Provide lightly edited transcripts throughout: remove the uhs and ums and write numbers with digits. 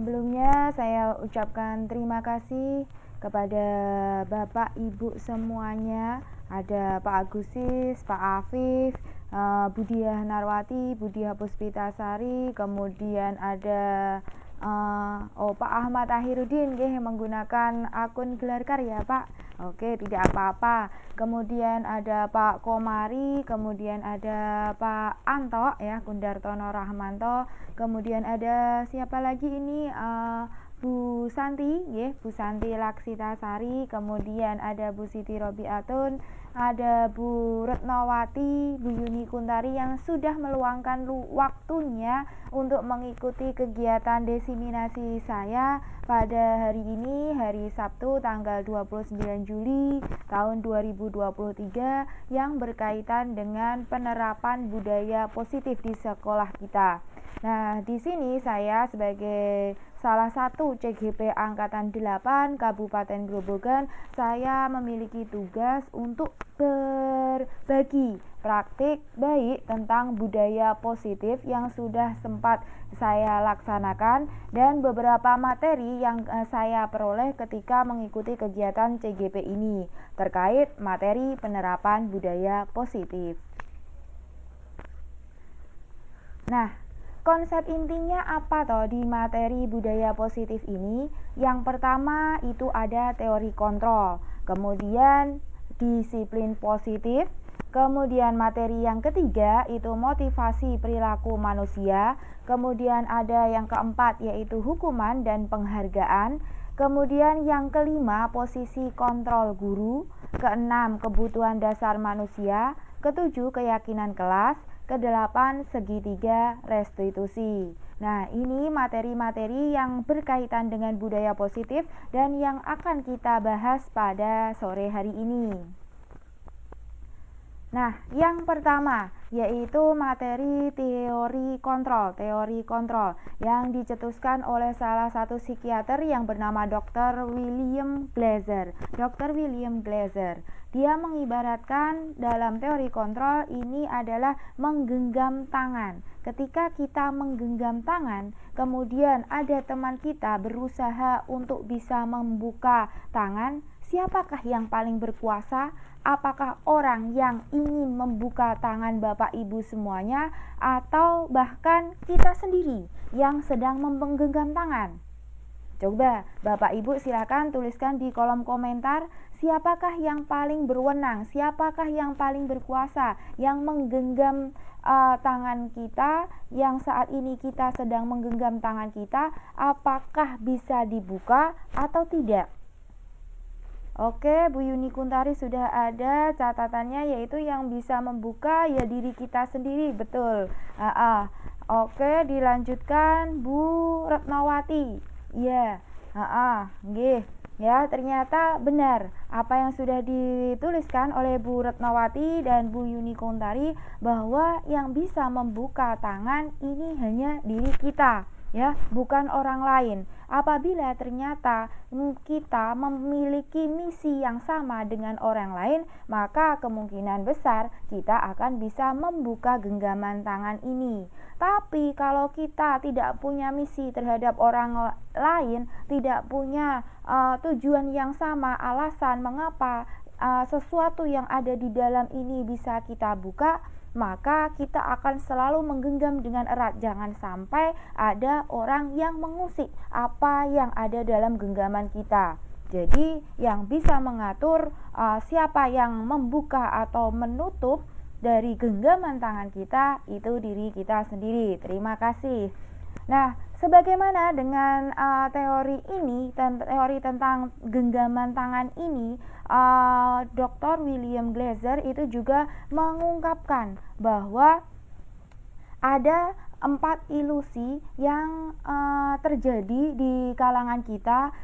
Sebelumnya saya ucapkan terima kasih kepada Bapak Ibu semuanya. Ada Pak Agusis, Pak Afif, Budiah Narwati, Budiah Puspitasari, kemudian ada Pak Ahmad Akhirudin yang menggunakan akun Gelar Karya, Pak. Oke, tidak apa-apa. Kemudian ada Pak Komari, kemudian ada Pak Anto ya, Gundartono Rahmanto. Kemudian ada siapa lagi ini? Bu Santi, ya, Bu Santi Laksitasari. Kemudian ada Bu Siti Robiatun, ada Bu Retnowati, Bu Yuni Kuntari yang sudah meluangkan waktunya untuk mengikuti kegiatan desiminasi saya pada hari ini, hari Sabtu tanggal 29 Juli tahun 2023 yang berkaitan dengan penerapan budaya positif di sekolah kita. Nah, di sini saya sebagai salah satu CGP Angkatan 8 Kabupaten Grobogan, saya memiliki tugas untuk berbagi praktik baik tentang budaya positif yang sudah sempat saya laksanakan dan beberapa materi yang saya peroleh ketika mengikuti kegiatan CGP ini terkait materi penerapan budaya positif. Nah, konsep intinya apa toh di materi budaya positif ini? Yang pertama itu ada teori kontrol, kemudian disiplin positif, kemudian materi yang ketiga itu motivasi perilaku manusia, kemudian ada yang keempat yaitu hukuman dan penghargaan, kemudian yang kelima posisi kontrol guru, keenam kebutuhan dasar manusia, ketujuh keyakinan kelas, kedelapan segitiga restitusi. Nah, ini materi-materi yang berkaitan dengan budaya positif dan yang akan kita bahas pada sore hari ini. Nah, yang pertama yaitu materi teori kontrol yang dicetuskan oleh salah satu psikiater yang bernama Dr. William Glasser. Dr. William Glasser, dia mengibaratkan dalam teori kontrol ini adalah menggenggam tangan. Ketika kita menggenggam tangan, kemudian ada teman kita berusaha untuk bisa membuka tangan, siapakah yang paling berkuasa? Apakah orang yang ingin membuka tangan Bapak Ibu semuanya atau bahkan kita sendiri yang sedang menggenggam tangan? Coba Bapak Ibu silakan tuliskan di kolom komentar, siapakah yang paling berwenang, siapakah yang paling berkuasa yang menggenggam tangan kita, yang saat ini kita sedang menggenggam tangan kita, apakah bisa dibuka atau tidak? Oke, Bu Yuni Kuntari sudah ada catatannya, yaitu yang bisa membuka ya diri kita sendiri, betul. Oke, dilanjutkan Bu Retnowati. Ya, nggih. Ya, ternyata benar apa yang sudah dituliskan oleh Bu Retnowati dan Bu Yuni Kuntari, bahwa yang bisa membuka tangan ini hanya diri kita, ya, bukan orang lain. Apabila ternyata kita memiliki misi yang sama dengan orang lain, maka kemungkinan besar kita akan bisa membuka genggaman tangan ini. Tapi kalau kita tidak punya misi terhadap orang lain, tidak punya tujuan yang sama, alasan mengapa sesuatu yang ada di dalam ini bisa kita buka, maka kita akan selalu menggenggam dengan erat. Jangan sampai ada orang yang mengusik apa yang ada dalam genggaman kita. Jadi yang bisa mengatur siapa yang membuka atau menutup dari genggaman tangan kita itu diri kita sendiri. Terima kasih. Nah, sebagaimana dengan teori tentang genggaman tangan ini, Dr. William Glasser itu juga mengungkapkan bahwa ada 4 ilusi yang terjadi di kalangan kita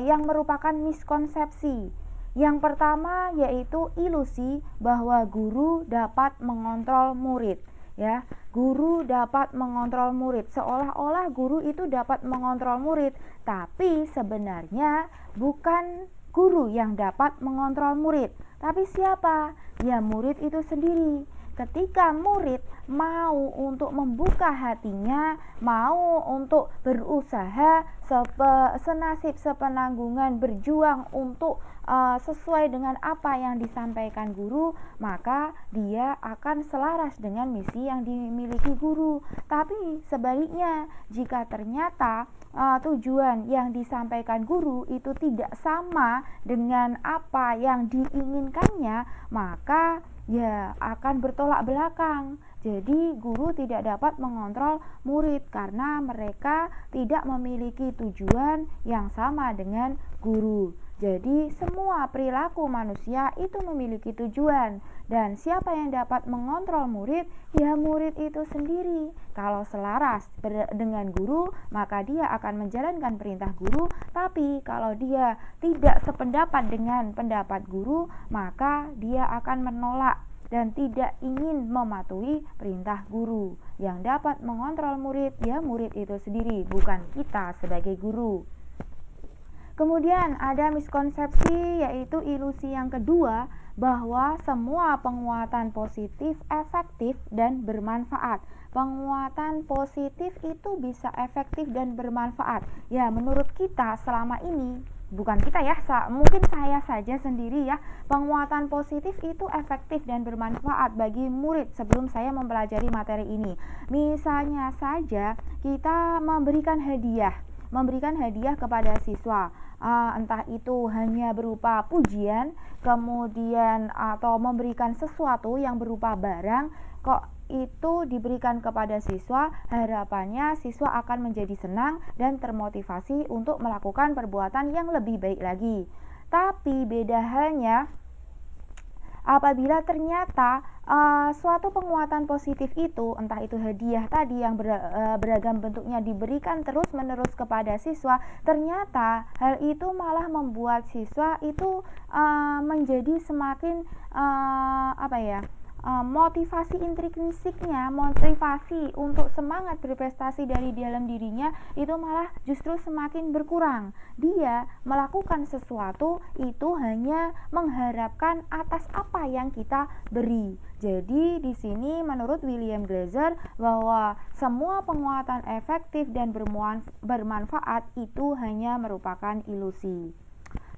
yang merupakan miskonsepsi. Yang pertama yaitu ilusi bahwa guru dapat mengontrol murid. Ya, guru dapat mengontrol murid, seolah-olah guru itu dapat mengontrol murid, tapi sebenarnya bukan guru yang dapat mengontrol murid, tapi siapa? Ya, murid itu sendiri. ketika murid mau untuk membuka hatinya, mau untuk berusaha senasib sepenanggungan berjuang untuk sesuai dengan apa yang disampaikan guru, maka dia akan selaras dengan misi yang dimiliki guru. Tapi sebaliknya, jika ternyata tujuan yang disampaikan guru itu tidak sama dengan apa yang diinginkannya, maka ya akan bertolak belakang. Jadi guru tidak dapat mengontrol murid karena mereka tidak memiliki tujuan yang sama dengan guru. Jadi semua perilaku manusia itu memiliki tujuan, dan siapa yang dapat mengontrol murid? Ya murid itu sendiri. Kalau selaras dengan guru, maka dia akan menjalankan perintah guru. Tapi kalau dia tidak sependapat dengan pendapat guru, maka dia akan menolak dan tidak ingin mematuhi perintah guru. Yang dapat mengontrol murid, ya murid itu sendiri, bukan kita sebagai guru. Kemudian ada miskonsepsi, yaitu ilusi yang kedua, bahwa semua penguatan positif efektif dan bermanfaat. Penguatan positif itu bisa efektif dan bermanfaat. Ya, menurut kita selama ini, bukan kita ya, mungkin saya saja sendiri ya, penguatan positif itu efektif dan bermanfaat bagi murid sebelum saya mempelajari materi ini. Misalnya saja kita memberikan hadiah kepada siswa, entah itu hanya berupa pujian, kemudian atau memberikan sesuatu yang berupa barang, kok itu diberikan kepada siswa, harapannya siswa akan menjadi senang dan termotivasi untuk melakukan perbuatan yang lebih baik lagi. Tapi beda halnya apabila ternyata suatu penguatan positif itu, entah itu hadiah tadi yang beragam bentuknya diberikan terus-menerus kepada siswa, ternyata hal itu malah membuat siswa itu menjadi semakin motivasi intrinsiknya, motivasi untuk semangat berprestasi dari dalam dirinya itu malah justru semakin berkurang. Dia melakukan sesuatu itu hanya mengharapkan atas apa yang kita beri. Jadi di sini menurut William Glasser bahwa semua penguatan efektif dan bermanfaat itu hanya merupakan ilusi.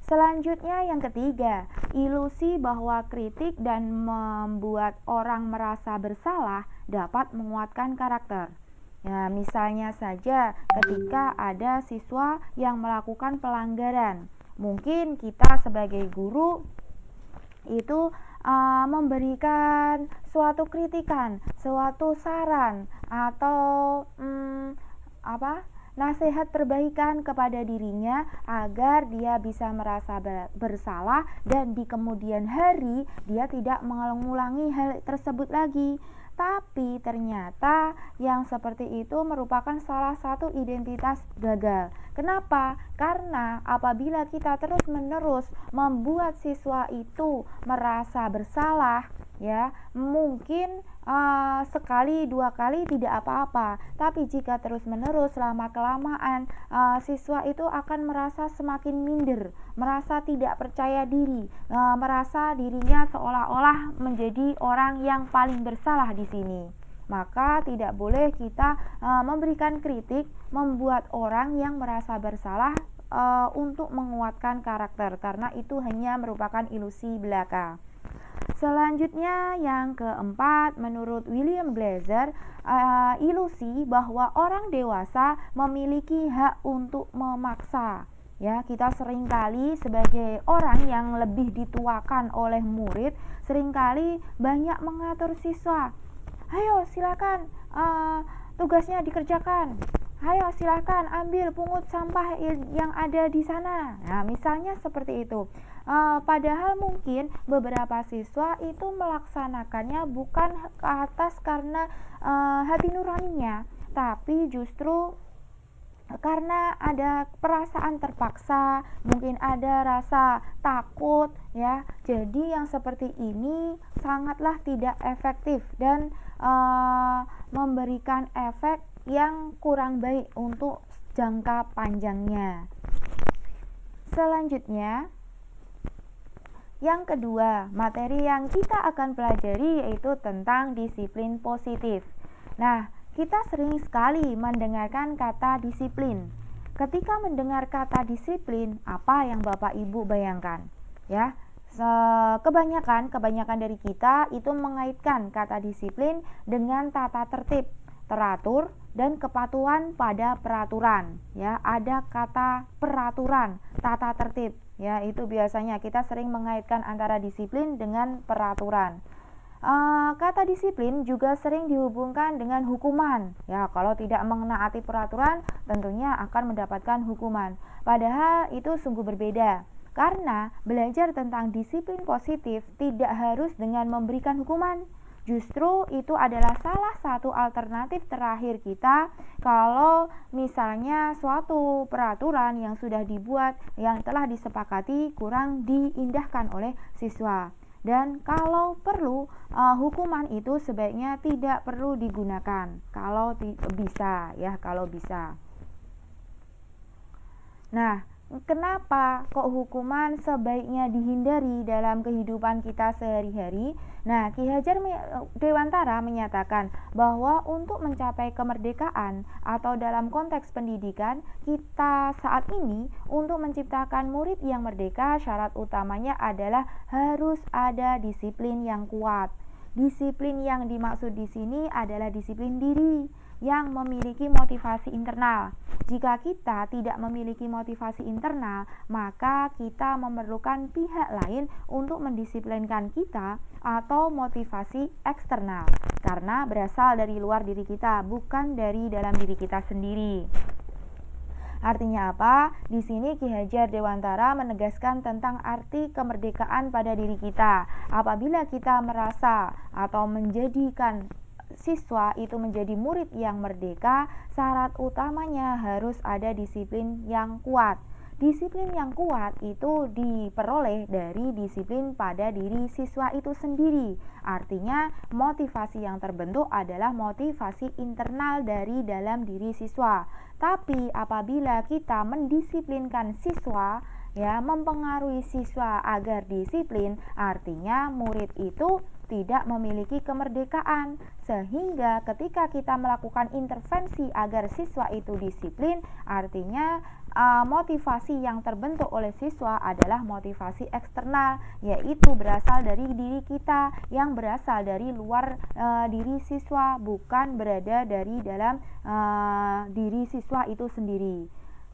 Selanjutnya yang ketiga, ilusi bahwa kritik dan membuat orang merasa bersalah dapat menguatkan karakter. Ya, misalnya saja ketika ada siswa yang melakukan pelanggaran, mungkin kita sebagai guru itu memberikan suatu kritikan, suatu saran atau nasihat perbaikan kepada dirinya agar dia bisa merasa bersalah dan di kemudian hari dia tidak mengulangi hal tersebut lagi. Tapi ternyata yang seperti itu merupakan salah satu identitas gagal. Kenapa? Karena apabila kita terus-menerus membuat siswa itu merasa bersalah, ya mungkin sekali dua kali tidak apa-apa, tapi jika terus-menerus lama-kelamaan siswa itu akan merasa semakin minder, merasa tidak percaya diri, merasa dirinya seolah-olah menjadi orang yang paling bersalah di sini. Maka tidak boleh kita memberikan kritik, membuat orang yang merasa bersalah untuk menguatkan karakter, karena itu hanya merupakan ilusi belaka. Selanjutnya yang keempat, menurut William Glasser, ilusi bahwa orang dewasa memiliki hak untuk memaksa. Ya, kita seringkali sebagai orang yang lebih dituakan oleh murid, seringkali banyak mengatur siswa. Ayo silakan tugasnya dikerjakan. Ayo silakan ambil pungut sampah yang ada di sana. Nah, misalnya seperti itu. Padahal mungkin beberapa siswa itu melaksanakannya bukan ke atas karena hati nuraninya, tapi justru karena ada perasaan terpaksa, mungkin ada rasa takut ya. Jadi yang seperti ini sangatlah tidak efektif dan memberikan efek yang kurang baik untuk jangka panjangnya. Selanjutnya Yang kedua, materi yang kita akan pelajari yaitu tentang disiplin positif. Nah, kita sering sekali mendengarkan kata disiplin. Ketika mendengar kata disiplin, apa yang Bapak Ibu bayangkan? Ya, kebanyakan dari kita itu mengaitkan kata disiplin dengan tata tertib, teratur, dan kepatuhan pada peraturan. Ya, ada kata peraturan, tata tertib. Ya, itu biasanya kita sering mengaitkan antara disiplin dengan peraturan. Kata disiplin juga sering dihubungkan dengan hukuman. Ya, kalau tidak menaati peraturan, tentunya akan mendapatkan hukuman. Padahal itu sungguh berbeda. Karena belajar tentang disiplin positif tidak harus dengan memberikan hukuman. Justru itu adalah salah satu alternatif terakhir kita kalau misalnya suatu peraturan yang sudah dibuat, yang telah disepakati kurang diindahkan oleh siswa. Dan kalau perlu, hukuman itu sebaiknya tidak perlu digunakan kalau bisa. Nah, kenapa kok hukuman sebaiknya dihindari dalam kehidupan kita sehari-hari? Nah, Ki Hajar Dewantara menyatakan bahwa untuk mencapai kemerdekaan atau dalam konteks pendidikan kita saat ini, untuk menciptakan murid yang merdeka, syarat utamanya adalah harus ada disiplin yang kuat. Disiplin yang dimaksud di sini adalah disiplin diri yang memiliki motivasi internal. Jika kita tidak memiliki motivasi internal, maka kita memerlukan pihak lain untuk mendisiplinkan kita atau motivasi eksternal, karena berasal dari luar diri kita, bukan dari dalam diri kita sendiri. Artinya apa? Di sini Ki Hajar Dewantara menegaskan tentang arti kemerdekaan pada diri kita. Apabila kita merasa atau menjadikan siswa itu menjadi murid yang merdeka, syarat utamanya harus ada disiplin yang kuat. Disiplin yang kuat itu diperoleh dari disiplin pada diri siswa itu sendiri. Artinya motivasi yang terbentuk adalah motivasi internal dari dalam diri siswa. Tapi apabila kita mendisiplinkan siswa, ya, mempengaruhi siswa agar disiplin, artinya murid itu tidak memiliki kemerdekaan, sehingga ketika kita melakukan intervensi agar siswa itu disiplin, artinya motivasi yang terbentuk oleh siswa adalah motivasi eksternal, yaitu berasal dari diri kita, yang berasal dari luar diri siswa, bukan berada dari dalam diri siswa itu sendiri.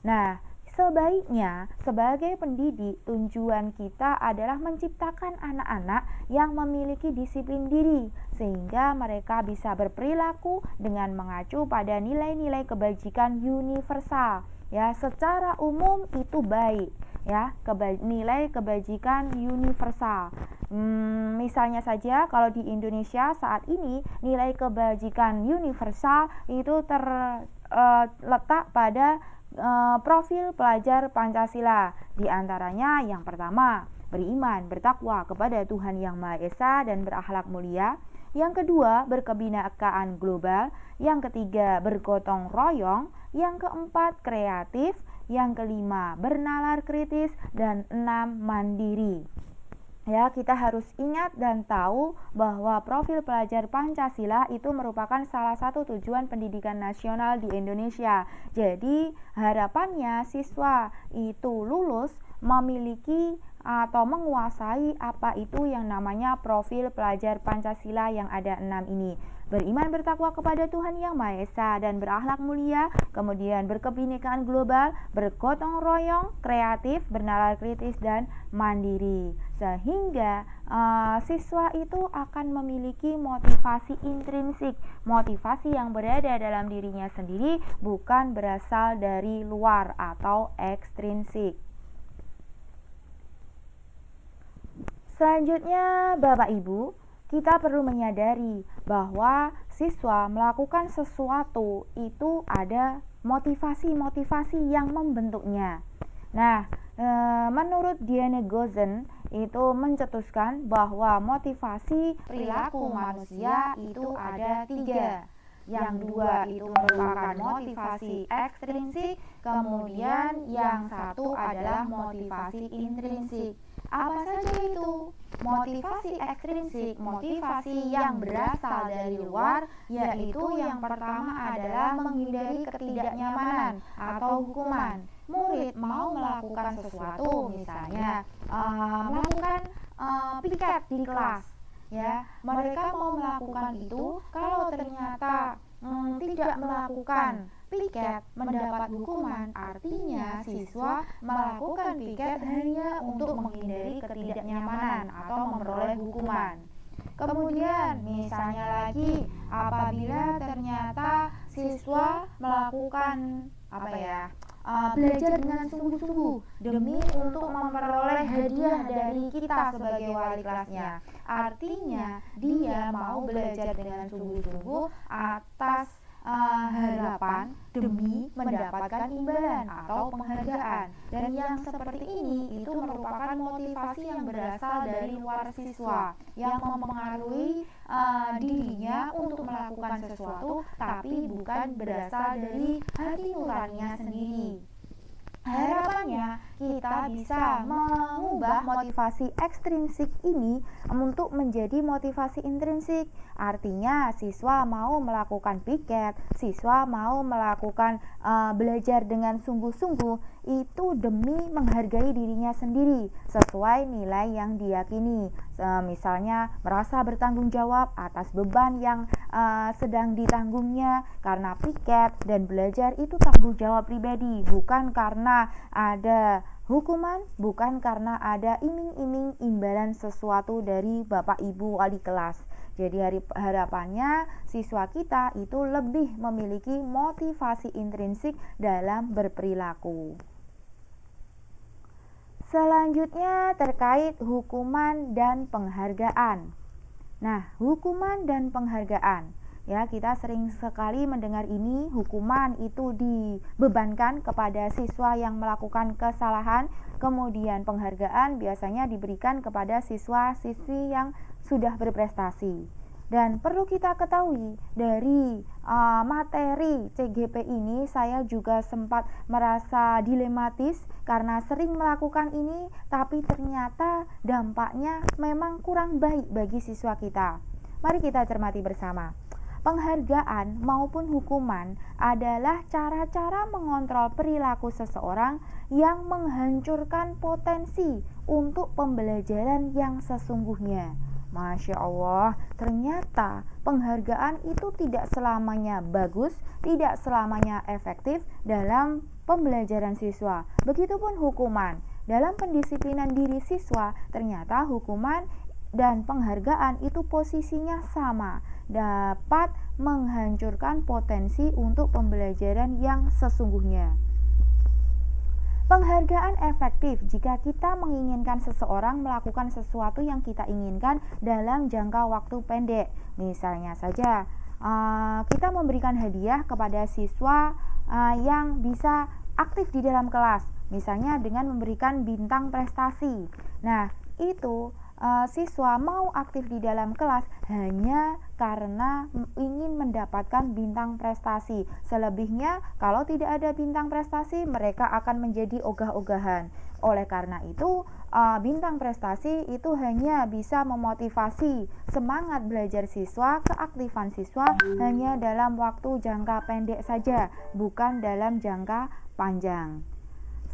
Nah, sebaiknya sebagai pendidik, tujuan kita adalah menciptakan anak-anak yang memiliki disiplin diri, sehingga mereka bisa berperilaku dengan mengacu pada nilai-nilai kebajikan universal. Ya, secara umum itu baik, ya, nilai kebajikan universal. Misalnya saja kalau di Indonesia saat ini nilai kebajikan universal itu terletak pada profil pelajar Pancasila. Di antaranya yang pertama, beriman, bertakwa kepada Tuhan Yang Maha Esa dan berakhlak mulia. Yang kedua, berkebinekaan global. Yang ketiga, bergotong royong. Yang keempat, kreatif. Yang kelima, bernalar kritis. Dan 6, mandiri. Ya, kita harus ingat dan tahu bahwa profil pelajar Pancasila itu merupakan salah satu tujuan pendidikan nasional di Indonesia. Jadi, harapannya siswa itu lulus memiliki atau menguasai apa itu yang namanya profil pelajar Pancasila yang ada 6 ini. Beriman, bertakwa kepada Tuhan Yang Maha Esa dan berakhlak mulia, kemudian berkebinekaan global, bergotong royong, kreatif, bernalar kritis, dan mandiri. Sehingga siswa itu akan memiliki motivasi intrinsik, motivasi yang berada dalam dirinya sendiri, bukan berasal dari luar atau ekstrinsik. Selanjutnya, Bapak Ibu, kita perlu menyadari bahwa siswa melakukan sesuatu itu ada motivasi-motivasi yang membentuknya. Nah, menurut Diane Gozen itu mencetuskan bahwa motivasi perilaku manusia itu ada 3. Yang 2 itu merupakan motivasi ekstrinsik, kemudian yang 1 adalah motivasi intrinsik. Apa saja itu? Motivasi ekstrinsik, motivasi yang berasal dari luar, yaitu yang pertama adalah menghindari ketidaknyamanan atau hukuman. Murid mau melakukan sesuatu, misalnya melakukan piket di kelas, ya. Mereka mau melakukan itu, kalau ternyata tidak melakukan piket mendapat hukuman, artinya siswa melakukan piket hanya untuk menghindari ketidaknyamanan atau memperoleh hukuman. Kemudian misalnya lagi, apabila ternyata siswa melakukan belajar dengan sungguh-sungguh demi untuk memperoleh hadiah dari kita sebagai wali kelasnya, artinya dia mau belajar dengan sungguh-sungguh atas harapan demi mendapatkan imbalan atau penghargaan. Dan yang seperti ini itu merupakan motivasi yang berasal dari luar siswa yang mempengaruhi dirinya untuk melakukan sesuatu, tapi bukan berasal dari hati nuraninya sendiri. Harapannya kita bisa mengubah motivasi ekstrinsik ini untuk menjadi motivasi intrinsik. Artinya siswa mau melakukan piket, siswa mau melakukan belajar dengan sungguh-sungguh itu demi menghargai dirinya sendiri sesuai nilai yang diyakini. Misalnya merasa bertanggung jawab atas beban yang sedang ditanggungnya, karena piket dan belajar itu tanggung jawab pribadi, bukan karena ada hukuman, bukan karena ada iming-iming imbalan sesuatu dari Bapak Ibu wali kelas. Jadi harapannya siswa kita itu lebih memiliki motivasi intrinsik dalam berperilaku. Selanjutnya terkait hukuman dan penghargaan. Nah, hukuman dan penghargaan. Ya, kita sering sekali mendengar ini, hukuman itu dibebankan kepada siswa yang melakukan kesalahan, kemudian penghargaan biasanya diberikan kepada siswa-siswi yang sudah berprestasi. Dan perlu kita ketahui, dari materi CGP ini saya juga sempat merasa dilematis karena sering melakukan ini, tapi ternyata dampaknya memang kurang baik bagi siswa kita. Mari kita cermati bersama. Penghargaan maupun hukuman adalah cara-cara mengontrol perilaku seseorang yang menghancurkan potensi untuk pembelajaran yang sesungguhnya. Masya Allah, ternyata penghargaan itu tidak selamanya bagus, tidak selamanya efektif dalam pembelajaran siswa. Begitupun hukuman. Dalam pendisiplinan diri siswa, ternyata hukuman dan penghargaan itu posisinya sama, dapat menghancurkan potensi untuk pembelajaran yang sesungguhnya. Penghargaan efektif jika kita menginginkan seseorang melakukan sesuatu yang kita inginkan dalam jangka waktu pendek. Misalnya saja, kita memberikan hadiah kepada siswa yang bisa aktif di dalam kelas, misalnya dengan memberikan bintang prestasi. Nah, itu siswa mau aktif di dalam kelas hanya karena ingin mendapatkan bintang prestasi. Selebihnya, kalau tidak ada bintang prestasi, mereka akan menjadi ogah-ogahan. Oleh karena itu, bintang prestasi itu hanya bisa memotivasi semangat belajar siswa, keaktifan siswa hanya dalam waktu jangka pendek saja, bukan dalam jangka panjang.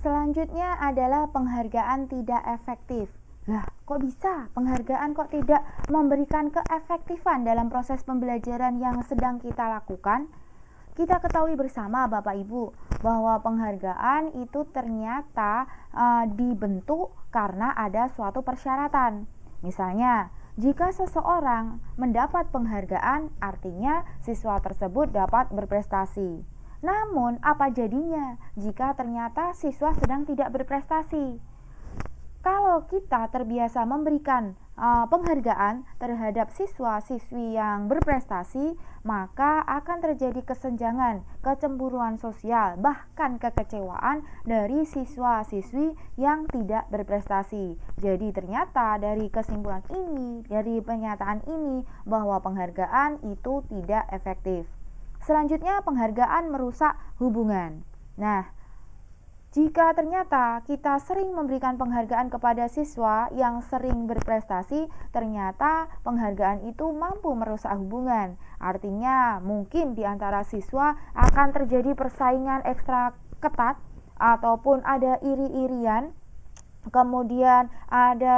Selanjutnya adalah penghargaan tidak efektif. Lah, kok bisa? Penghargaan kok tidak memberikan keefektifan dalam proses pembelajaran yang sedang kita lakukan? Kita ketahui bersama Bapak Ibu bahwa penghargaan itu ternyata dibentuk karena ada suatu persyaratan. Misalnya, jika seseorang mendapat penghargaan, artinya siswa tersebut dapat berprestasi. Namun, apa jadinya jika ternyata siswa sedang tidak berprestasi? Kalau kita terbiasa memberikan penghargaan terhadap siswa-siswi yang berprestasi, maka akan terjadi kesenjangan, kecemburuan sosial, bahkan kekecewaan dari siswa-siswi yang tidak berprestasi. Jadi ternyata dari kesimpulan ini, dari pernyataan ini, bahwa penghargaan itu tidak efektif. Selanjutnya, penghargaan merusak hubungan. Nah, Jika ternyata kita sering memberikan penghargaan kepada siswa yang sering berprestasi, ternyata penghargaan itu mampu merusak hubungan. Artinya, mungkin di antara siswa akan terjadi persaingan ekstra ketat ataupun ada iri-irian, kemudian ada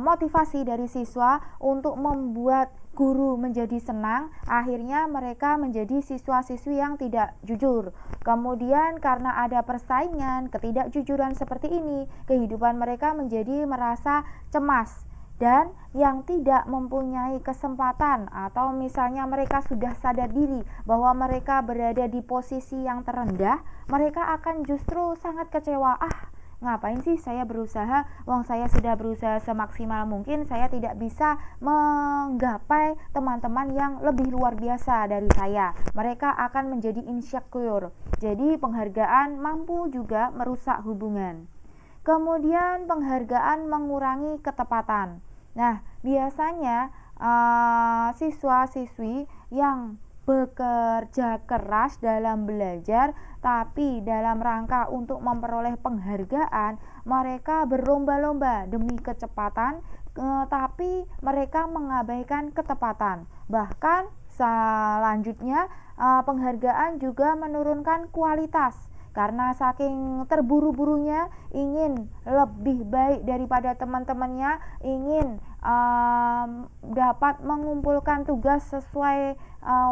motivasi dari siswa untuk membuat guru menjadi senang, akhirnya mereka menjadi siswa-siswi yang tidak jujur. Kemudian karena ada persaingan, ketidakjujuran seperti ini, kehidupan mereka menjadi merasa cemas dan yang tidak mempunyai kesempatan, atau misalnya mereka sudah sadar diri bahwa mereka berada di posisi yang terendah, mereka akan justru sangat kecewa. Ngapain sih saya berusaha, wong saya sudah berusaha semaksimal mungkin, saya tidak bisa menggapai teman-teman yang lebih luar biasa dari saya. Mereka akan menjadi insecure. Jadi penghargaan mampu juga merusak hubungan. Kemudian penghargaan mengurangi ketepatan. Nah, biasanya siswa-siswi yang bekerja keras dalam belajar, tapi dalam rangka untuk memperoleh penghargaan, mereka berlomba-lomba demi kecepatan, tapi mereka mengabaikan ketepatan. Bahkan selanjutnya, penghargaan juga menurunkan kualitas. Karena saking terburu-burunya ingin lebih baik daripada teman-temannya, ingin dapat mengumpulkan tugas sesuai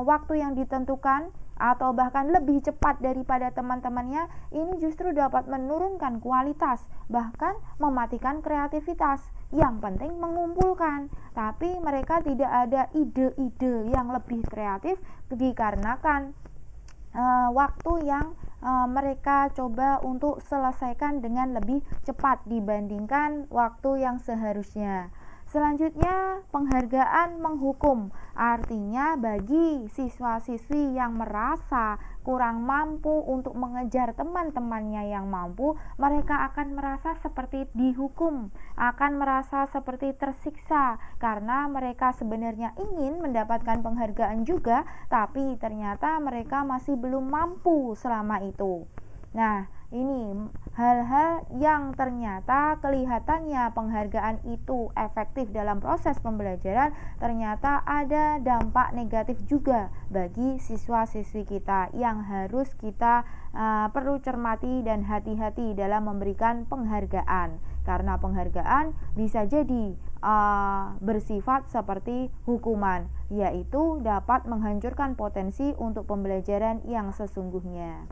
waktu yang ditentukan atau bahkan lebih cepat daripada teman-temannya, ini justru dapat menurunkan kualitas, bahkan mematikan kreativitas. Yang penting mengumpulkan, tapi mereka tidak ada ide-ide yang lebih kreatif dikarenakan waktu yang mereka coba untuk selesaikan dengan lebih cepat dibandingkan waktu yang seharusnya. Selanjutnya, penghargaan menghukum. Artinya bagi siswa-siswi yang merasa kurang mampu untuk mengejar teman-temannya yang mampu, mereka akan merasa seperti dihukum, akan merasa seperti tersiksa karena mereka sebenarnya ingin mendapatkan penghargaan juga, tapi ternyata mereka masih belum mampu selama itu. Nah, ini hal-hal yang ternyata kelihatannya penghargaan itu efektif dalam proses pembelajaran, ternyata ada dampak negatif juga bagi siswa-siswi kita yang harus kita perlu cermati dan hati-hati dalam memberikan penghargaan, karena penghargaan bisa jadi bersifat seperti hukuman, yaitu dapat menghancurkan potensi untuk pembelajaran yang sesungguhnya.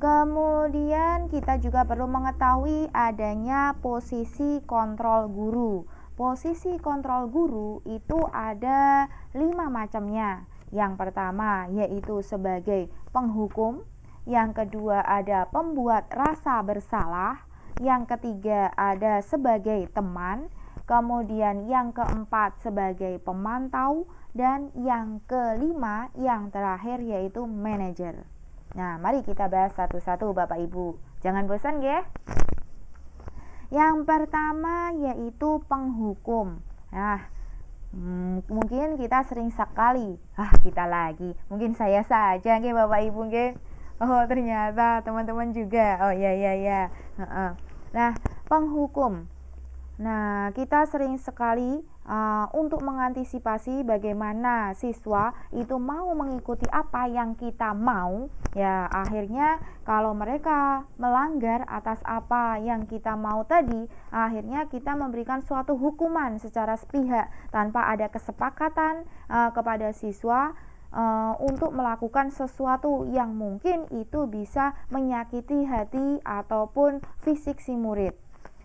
Kemudian kita juga perlu mengetahui adanya posisi kontrol guru. Posisi kontrol guru itu ada 5 macamnya. Yang pertama yaitu sebagai penghukum, yang kedua ada pembuat rasa bersalah, yang ketiga ada sebagai teman, kemudian yang keempat sebagai pemantau, dan yang kelima yang terakhir yaitu manajer. Nah, mari kita bahas satu-satu Bapak Ibu. Jangan bosan ya. Yang pertama yaitu penghukum. Nah, mungkin kita sering sekali, kita lagi. Mungkin saya saja nggih Bapak Ibu nggih. Oh, ternyata teman-teman juga. Oh ya. Nah, penghukum. Nah, kita sering sekali untuk mengantisipasi bagaimana siswa itu mau mengikuti apa yang kita mau, ya akhirnya kalau mereka melanggar atas apa yang kita mau tadi, akhirnya kita memberikan suatu hukuman secara sepihak tanpa ada kesepakatan kepada siswa untuk melakukan sesuatu yang mungkin itu bisa menyakiti hati ataupun fisik si murid.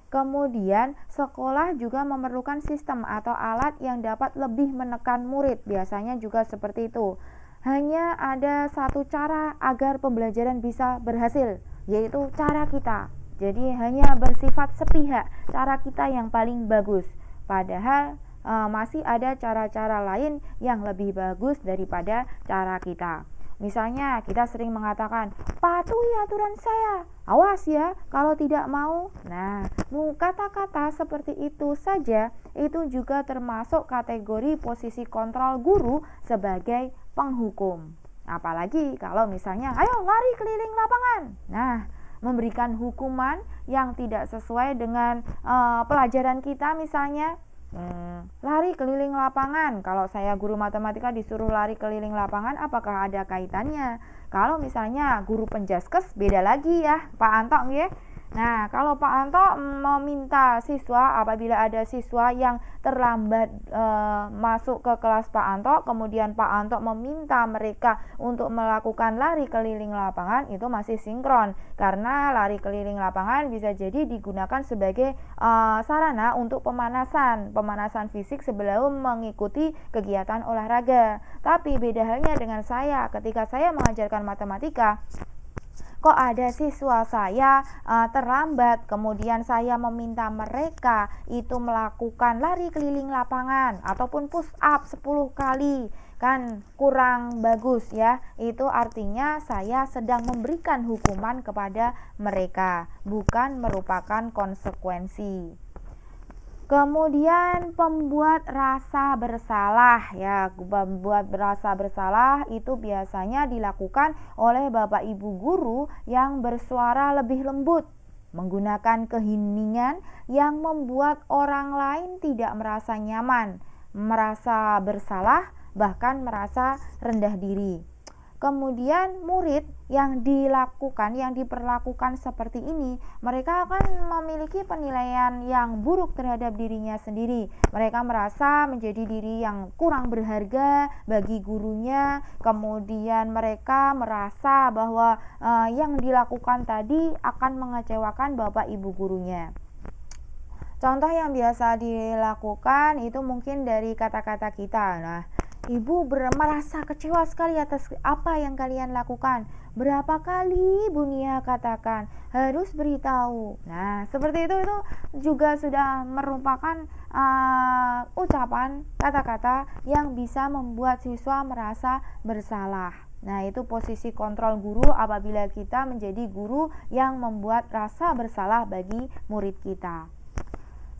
Kemudian sekolah juga memerlukan sistem atau alat yang dapat lebih menekan murid, biasanya juga seperti itu. Hanya ada satu cara agar pembelajaran bisa berhasil, yaitu cara kita. Jadi hanya bersifat sepihak, cara kita yang paling bagus. Padahal masih ada cara-cara lain yang lebih bagus daripada cara kita. Misalnya kita sering mengatakan, patuhi aturan saya, awas ya kalau tidak mau. Nah, kata-kata seperti itu saja itu juga termasuk kategori posisi kontrol guru sebagai penghukum. Apalagi kalau misalnya, ayo lari keliling lapangan. Nah, memberikan hukuman yang tidak sesuai dengan pelajaran kita misalnya, lari keliling lapangan. Kalau saya guru matematika disuruh lari keliling lapangan, apakah ada kaitannya? Kalau misalnya guru penjaskes beda lagi ya, Pak Anto ya. Nah, kalau Pak Anto meminta siswa, apabila ada siswa yang terlambat masuk ke kelas Pak Anto, kemudian Pak Anto meminta mereka untuk melakukan lari keliling lapangan, itu masih sinkron, karena lari keliling lapangan bisa jadi digunakan sebagai sarana untuk pemanasan fisik sebelum mengikuti kegiatan olahraga. Tapi beda halnya dengan saya, ketika saya mengajarkan matematika, kok ada siswa saya terlambat, kemudian saya meminta mereka itu melakukan lari keliling lapangan ataupun push up 10 kali, kan kurang bagus ya. Itu artinya saya sedang memberikan hukuman kepada mereka, bukan merupakan konsekuensi. Kemudian pembuat rasa bersalah ya, pembuat rasa bersalah itu biasanya dilakukan oleh Bapak Ibu guru yang bersuara lebih lembut, menggunakan keheningan yang membuat orang lain tidak merasa nyaman, merasa bersalah, bahkan merasa rendah diri. Kemudian murid yang diperlakukan seperti ini, mereka akan memiliki penilaian yang buruk terhadap dirinya sendiri. Mereka merasa menjadi diri yang kurang berharga bagi gurunya. Kemudian mereka merasa bahwa yang dilakukan tadi akan mengecewakan Bapak Ibu gurunya. Contoh yang biasa dilakukan itu mungkin dari kata-kata kita. Nah, Ibu merasa kecewa sekali atas apa yang kalian lakukan. Berapa kali Bu Nia katakan harus beritahu. Nah, seperti itu juga sudah merupakan ucapan kata-kata yang bisa membuat siswa merasa bersalah. Nah, itu posisi kontrol guru apabila kita menjadi guru yang membuat rasa bersalah bagi murid kita.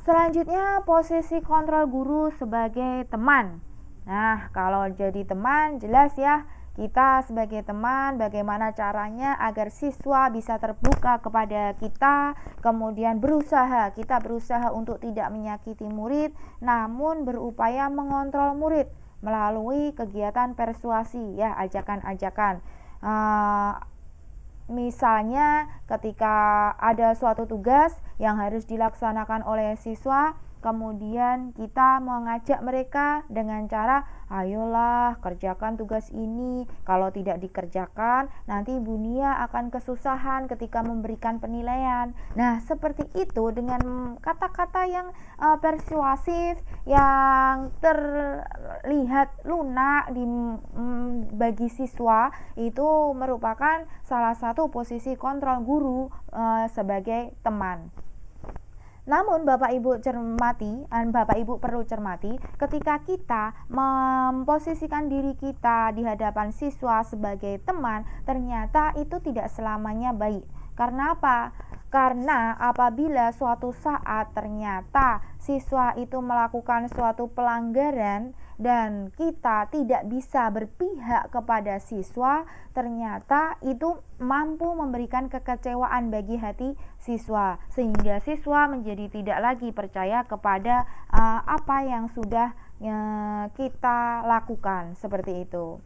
Selanjutnya, posisi kontrol guru sebagai teman. Nah, kalau jadi teman, jelas ya, kita sebagai teman bagaimana caranya agar siswa bisa terbuka kepada kita, kemudian kita berusaha untuk tidak menyakiti murid, namun berupaya mengontrol murid melalui kegiatan persuasi ya, ajakan-ajakan. Misalnya ketika ada suatu tugas yang harus dilaksanakan oleh siswa, kemudian kita mengajak mereka dengan cara, ayolah kerjakan tugas ini, kalau tidak dikerjakan nanti Bu Nia akan kesusahan ketika memberikan penilaian. Nah, seperti itu dengan kata-kata yang persuasif, yang terlihat lunak bagi siswa, itu merupakan salah satu posisi kontrol guru sebagai teman. Namun Bapak Ibu perlu cermati, ketika kita memposisikan diri kita di hadapan siswa sebagai teman, ternyata itu tidak selamanya baik. Karena apa? Karena apabila suatu saat ternyata siswa itu melakukan suatu pelanggaran dan kita tidak bisa berpihak kepada siswa, ternyata itu mampu memberikan kekecewaan bagi hati siswa, sehingga siswa menjadi tidak lagi percaya kepada apa yang sudah kita lakukan, seperti itu.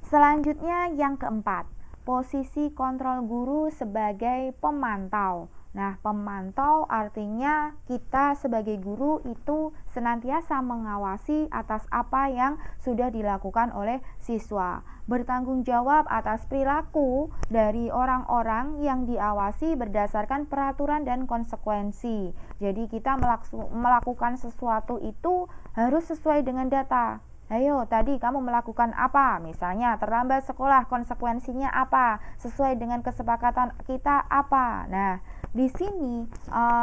Selanjutnya yang keempat, posisi kontrol guru sebagai pemantau. Nah, pemantau artinya kita sebagai guru itu senantiasa mengawasi atas apa yang sudah dilakukan oleh siswa, bertanggung jawab atas perilaku dari orang-orang yang diawasi berdasarkan peraturan dan konsekuensi. Jadi kita melakukan sesuatu itu harus sesuai dengan data. Ayo, tadi kamu melakukan apa? Misalnya terlambat sekolah, konsekuensinya apa? Sesuai dengan kesepakatan kita apa? Nah, di sini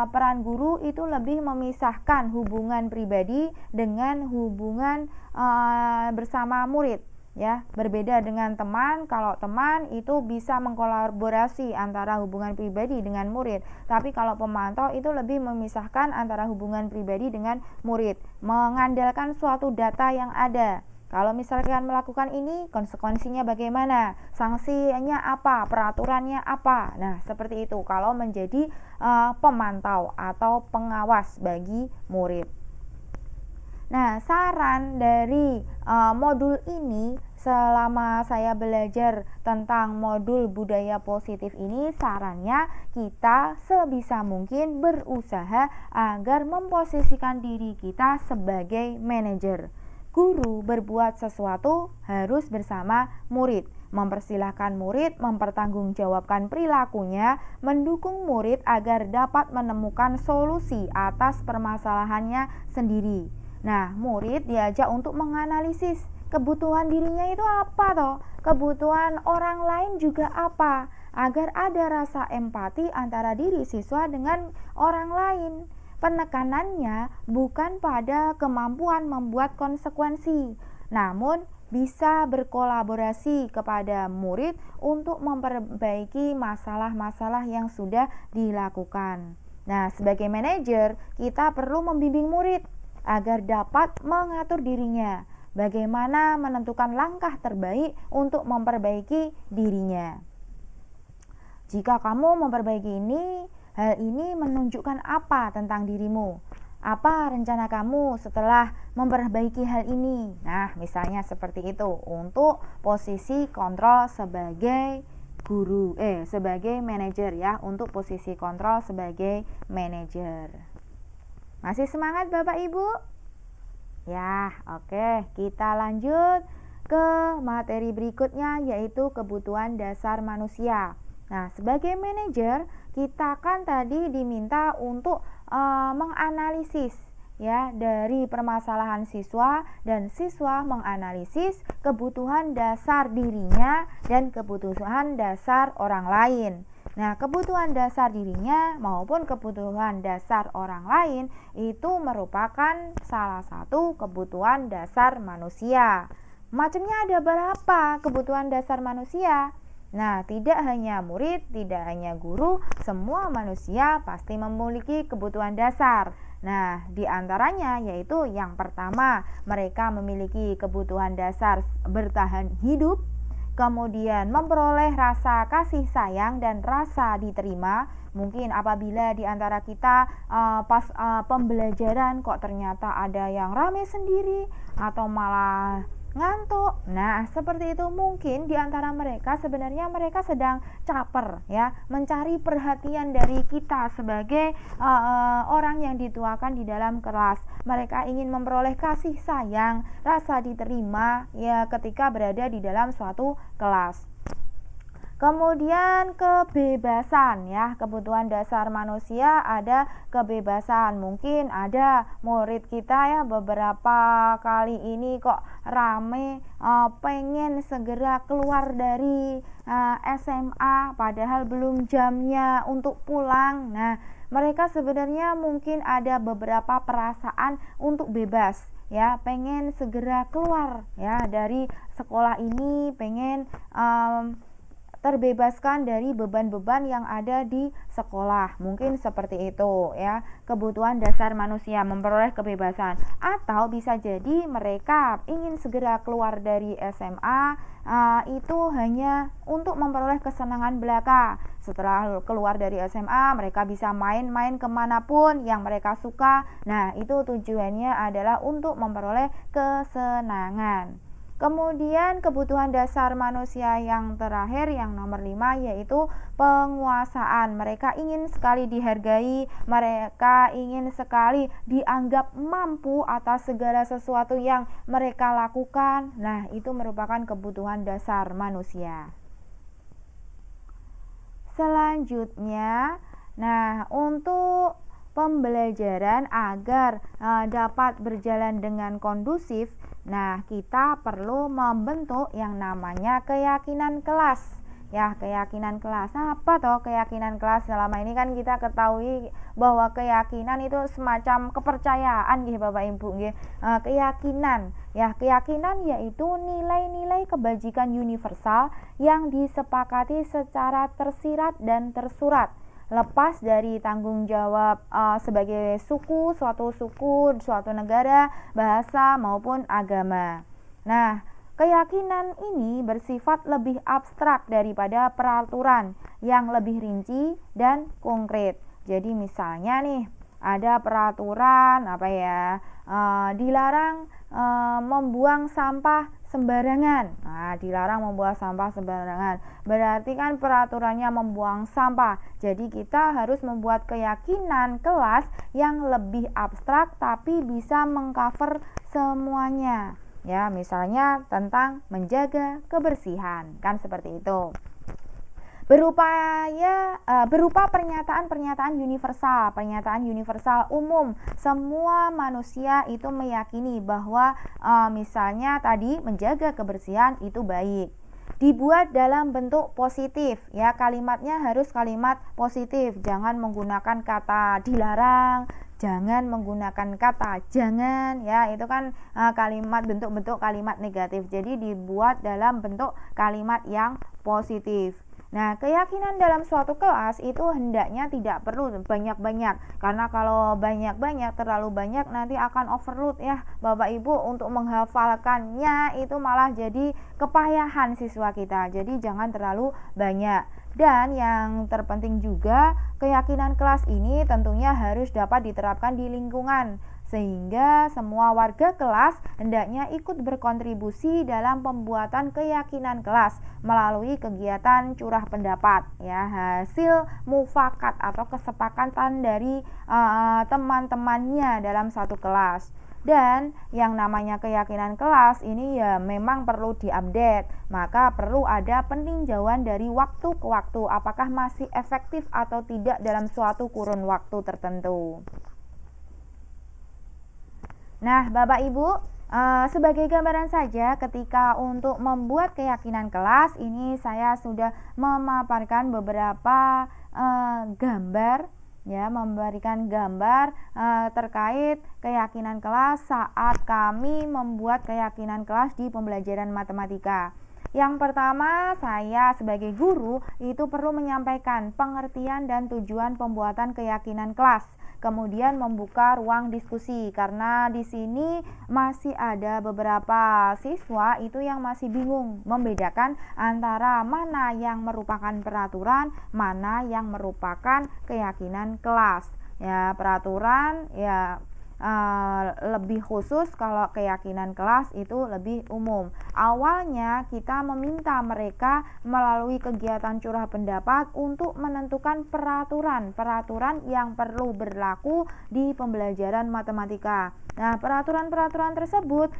peran guru itu lebih memisahkan hubungan pribadi dengan hubungan bersama murid. Ya, berbeda dengan teman. Kalau teman itu bisa mengkolaborasi antara hubungan pribadi dengan murid, tapi kalau pemantau itu lebih memisahkan antara hubungan pribadi dengan murid, mengandalkan suatu data yang ada. Kalau misalkan melakukan ini, konsekuensinya bagaimana? Sanksinya apa? Peraturannya apa? Nah, seperti itu kalau menjadi pemantau atau pengawas bagi murid. Nah, saran dari modul ini selama saya belajar tentang modul budaya positif ini, sarannya kita sebisa mungkin berusaha agar memposisikan diri kita sebagai manajer. Guru berbuat sesuatu harus bersama murid, mempersilahkan murid mempertanggungjawabkan perilakunya, mendukung murid agar dapat menemukan solusi atas permasalahannya sendiri. Nah, murid diajak untuk menganalisis kebutuhan dirinya itu apa toh, kebutuhan orang lain juga apa, agar ada rasa empati antara diri siswa dengan orang lain. Penekanannya bukan pada kemampuan membuat konsekuensi, namun bisa berkolaborasi kepada murid untuk memperbaiki masalah-masalah yang sudah dilakukan. Nah, sebagai manajer, kita perlu membimbing murid agar dapat mengatur dirinya, bagaimana menentukan langkah terbaik untuk memperbaiki dirinya. Jika kamu memperbaiki ini, hal ini menunjukkan apa tentang dirimu? Apa rencana kamu setelah memperbaiki hal ini? Nah, misalnya seperti itu untuk posisi kontrol sebagai guru, sebagai manajer ya, untuk posisi kontrol sebagai manajer. Masih semangat Bapak Ibu? Ya, oke, kita lanjut ke materi berikutnya, yaitu kebutuhan dasar manusia. Nah, sebagai manajer, kita kan tadi diminta untuk menganalisis ya dari permasalahan siswa, dan siswa menganalisis kebutuhan dasar dirinya dan kebutuhan dasar orang lain. Nah, kebutuhan dasar dirinya maupun kebutuhan dasar orang lain itu merupakan salah satu kebutuhan dasar manusia. Macamnya ada berapa kebutuhan dasar manusia? Nah, tidak hanya murid, tidak hanya guru, semua manusia pasti memiliki kebutuhan dasar. Nah, di antaranya yaitu yang pertama, mereka memiliki kebutuhan dasar bertahan hidup, kemudian memperoleh rasa kasih sayang dan rasa diterima. Mungkin apabila di antara kita pas pembelajaran kok ternyata ada yang rame sendiri atau malah ngantuk. Nah, seperti itu mungkin di antara mereka sebenarnya mereka sedang caper ya, mencari perhatian dari kita sebagai orang yang dituakan di dalam kelas. Mereka ingin memperoleh kasih sayang, rasa diterima ya ketika berada di dalam suatu kelas. Kemudian kebebasan ya, kebutuhan dasar manusia ada kebebasan. Mungkin ada murid kita ya beberapa kali ini kok rame pengen segera keluar dari SMA padahal belum jamnya untuk pulang. Nah, mereka sebenarnya mungkin ada beberapa perasaan untuk bebas ya, pengen segera keluar ya dari sekolah ini, pengen terbebaskan dari beban-beban yang ada di sekolah. Mungkin seperti itu ya, kebutuhan dasar manusia memperoleh kebebasan. Atau bisa jadi mereka ingin segera keluar dari SMA itu hanya untuk memperoleh kesenangan belaka. Setelah keluar dari SMA mereka bisa main-main kemanapun yang mereka suka. Nah, itu tujuannya adalah untuk memperoleh kesenangan. Kemudian kebutuhan dasar manusia yang terakhir, yang nomor 5, yaitu penguasaan. Mereka ingin sekali dihargai, mereka ingin sekali dianggap mampu atas segala sesuatu yang mereka lakukan. Nah, itu merupakan kebutuhan dasar manusia. Selanjutnya, nah untuk pembelajaran agar dapat berjalan dengan kondusif, nah kita perlu membentuk yang namanya keyakinan kelas ya. Keyakinan kelas, apa toh keyakinan kelas? Selama ini kan kita ketahui bahwa keyakinan itu semacam kepercayaan nggih Bapak Ibu nggih. Keyakinan ya, keyakinan yaitu nilai-nilai kebajikan universal yang disepakati secara tersirat dan tersurat, lepas dari tanggung jawab sebagai suku, suatu negara, bahasa maupun agama. Nah, keyakinan ini bersifat lebih abstrak daripada peraturan yang lebih rinci dan konkret. Jadi misalnya nih, ada peraturan apa ya, dilarang membuang sampah sembarangan. Nah, dilarang membuang sampah sembarangan. Berarti kan peraturannya membuang sampah. Jadi kita harus membuat keyakinan kelas yang lebih abstrak tapi bisa mengcover semuanya. Ya, misalnya tentang menjaga kebersihan, kan seperti itu. Berupa pernyataan-pernyataan universal umum. Semua manusia itu meyakini bahwa misalnya tadi menjaga kebersihan itu baik. Dibuat dalam bentuk positif, ya, kalimatnya harus kalimat positif. Jangan menggunakan kata dilarang, jangan menggunakan kata jangan, ya, itu kan kalimat, bentuk-bentuk kalimat negatif. Jadi dibuat dalam bentuk kalimat yang positif. Nah, keyakinan dalam suatu kelas itu hendaknya tidak perlu banyak-banyak, karena kalau banyak-banyak, terlalu banyak, nanti akan overload ya Bapak Ibu, untuk menghafalkannya itu malah jadi kepayahan siswa kita. Jadi jangan terlalu banyak. Dan yang terpenting juga, keyakinan kelas ini tentunya harus dapat diterapkan di lingkungan, sehingga semua warga kelas hendaknya ikut berkontribusi dalam pembuatan keyakinan kelas melalui kegiatan curah pendapat, ya, hasil mufakat atau kesepakatan dari teman-temannya dalam satu kelas. Dan yang namanya keyakinan kelas ini ya memang perlu diupdate, maka perlu ada peninjauan dari waktu ke waktu apakah masih efektif atau tidak dalam suatu kurun waktu tertentu. Nah, Bapak Ibu, sebagai gambaran saja, ketika untuk membuat keyakinan kelas ini saya sudah memaparkan beberapa gambar, ya, memberikan gambar terkait keyakinan kelas saat kami membuat keyakinan kelas di pembelajaran matematika. Yang pertama, saya sebagai guru itu perlu menyampaikan pengertian dan tujuan pembuatan keyakinan kelas. Kemudian membuka ruang diskusi, karena di sini masih ada beberapa siswa itu yang masih bingung membedakan antara mana yang merupakan peraturan, mana yang merupakan keyakinan kelas. Ya, peraturan ya lebih khusus, kalau keyakinan kelas itu lebih umum. Awalnya kita meminta mereka melalui kegiatan curah pendapat untuk menentukan peraturan yang perlu berlaku di pembelajaran matematika. Nah, peraturan-peraturan tersebut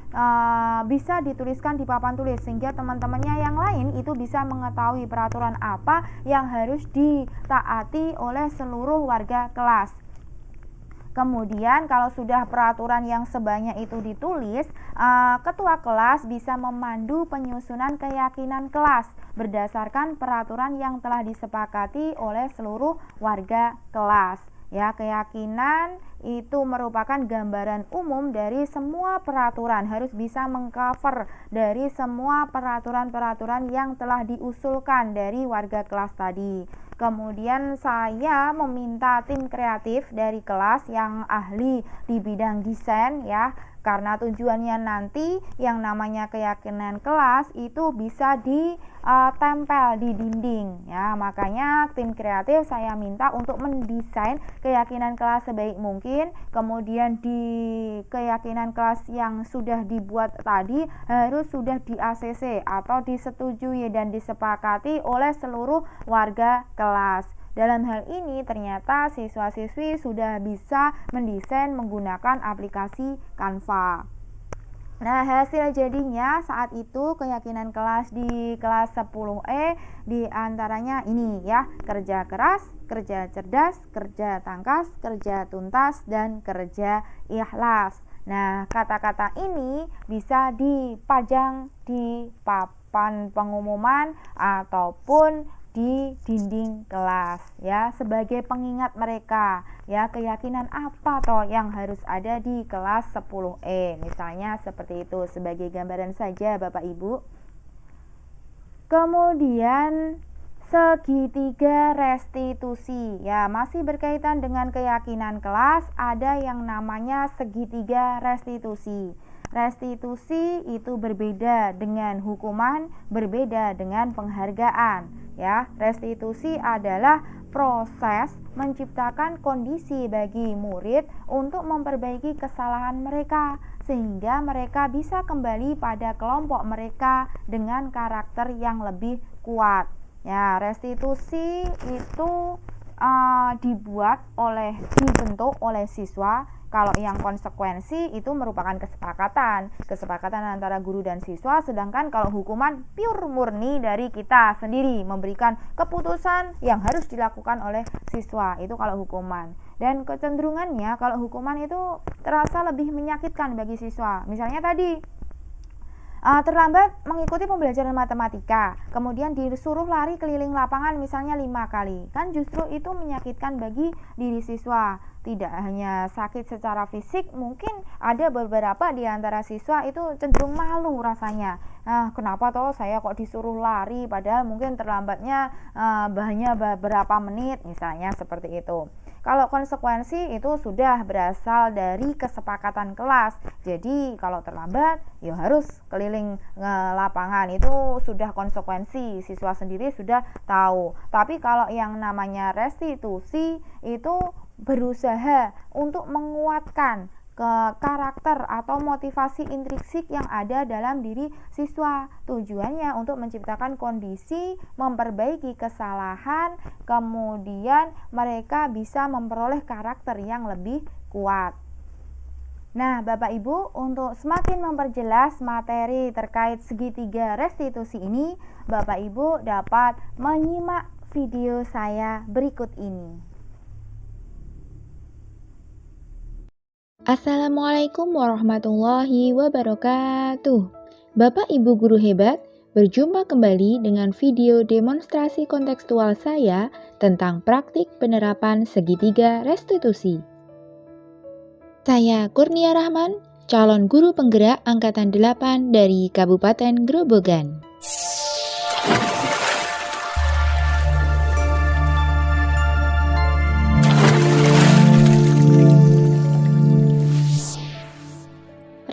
bisa dituliskan di papan tulis sehingga teman-temannya yang lain itu bisa mengetahui peraturan apa yang harus ditaati oleh seluruh warga kelas. Kemudian kalau sudah peraturan yang sebanyak itu ditulis, ketua kelas bisa memandu penyusunan keyakinan kelas berdasarkan peraturan yang telah disepakati oleh seluruh warga kelas. Ya, keyakinan itu merupakan gambaran umum dari semua peraturan, harus bisa mengcover dari semua peraturan-peraturan yang telah diusulkan dari warga kelas tadi. Kemudian saya meminta tim kreatif dari kelas yang ahli di bidang desain, ya, karena tujuannya nanti yang namanya keyakinan kelas itu bisa ditempel di dinding, ya. Makanya tim kreatif saya minta untuk mendesain keyakinan kelas sebaik mungkin. Kemudian di keyakinan kelas yang sudah dibuat tadi harus sudah di ACC atau disetujui dan disepakati oleh seluruh warga kelas. Dalam hal ini ternyata siswa-siswi sudah bisa mendesain menggunakan aplikasi Canva. Nah, hasil jadinya saat itu keyakinan kelas di kelas 10E diantaranya ini, ya: kerja keras, kerja cerdas, kerja tangkas, kerja tuntas, dan kerja ikhlas. Nah, kata-kata ini bisa dipajang di papan pengumuman ataupun di dinding kelas, ya, sebagai pengingat mereka, ya, keyakinan apa toh yang harus ada di kelas 10E, misalnya seperti itu, sebagai gambaran saja Bapak Ibu. Kemudian segitiga restitusi, ya, masih berkaitan dengan keyakinan kelas, ada yang namanya segitiga restitusi. restitusi itu berbeda dengan hukuman, berbeda dengan penghargaan. Ya, restitusi adalah proses menciptakan kondisi bagi murid untuk memperbaiki kesalahan mereka sehingga mereka bisa kembali pada kelompok mereka dengan karakter yang lebih kuat. Ya, restitusi itu dibentuk oleh siswa. Kalau yang konsekuensi itu merupakan kesepakatan antara guru dan siswa, sedangkan kalau hukuman pure murni dari kita sendiri memberikan keputusan yang harus dilakukan oleh siswa. Itu kalau hukuman. Dan kecenderungannya kalau hukuman itu terasa lebih menyakitkan bagi siswa. Misalnya tadi terlambat mengikuti pembelajaran matematika, kemudian disuruh lari keliling lapangan misalnya 5 kali, kan justru itu menyakitkan bagi diri siswa. Tidak hanya sakit secara fisik, mungkin ada beberapa di antara siswa itu cenderung malu rasanya. Kenapa toh saya kok disuruh lari padahal mungkin terlambatnya hanya beberapa menit misalnya seperti itu. Kalau konsekuensi itu sudah berasal dari kesepakatan kelas. Jadi kalau terlambat ya harus keliling lapangan, itu sudah konsekuensi, siswa sendiri sudah tahu. Tapi kalau yang namanya restitusi itu berusaha untuk menguatkan karakter atau motivasi intrinsik yang ada dalam diri siswa. Tujuannya untuk menciptakan kondisi, memperbaiki kesalahan, kemudian mereka bisa memperoleh karakter yang lebih kuat. Nah, Bapak Ibu, untuk semakin memperjelas materi terkait segitiga restitusi ini, Bapak Ibu dapat menyimak video saya berikut ini. Assalamualaikum warahmatullahi wabarakatuh. Bapak Ibu guru hebat, berjumpa kembali dengan video demonstrasi kontekstual saya tentang praktik penerapan segitiga restitusi. Saya Kurnia Rahman, calon guru penggerak angkatan 8 dari Kabupaten Grobogan.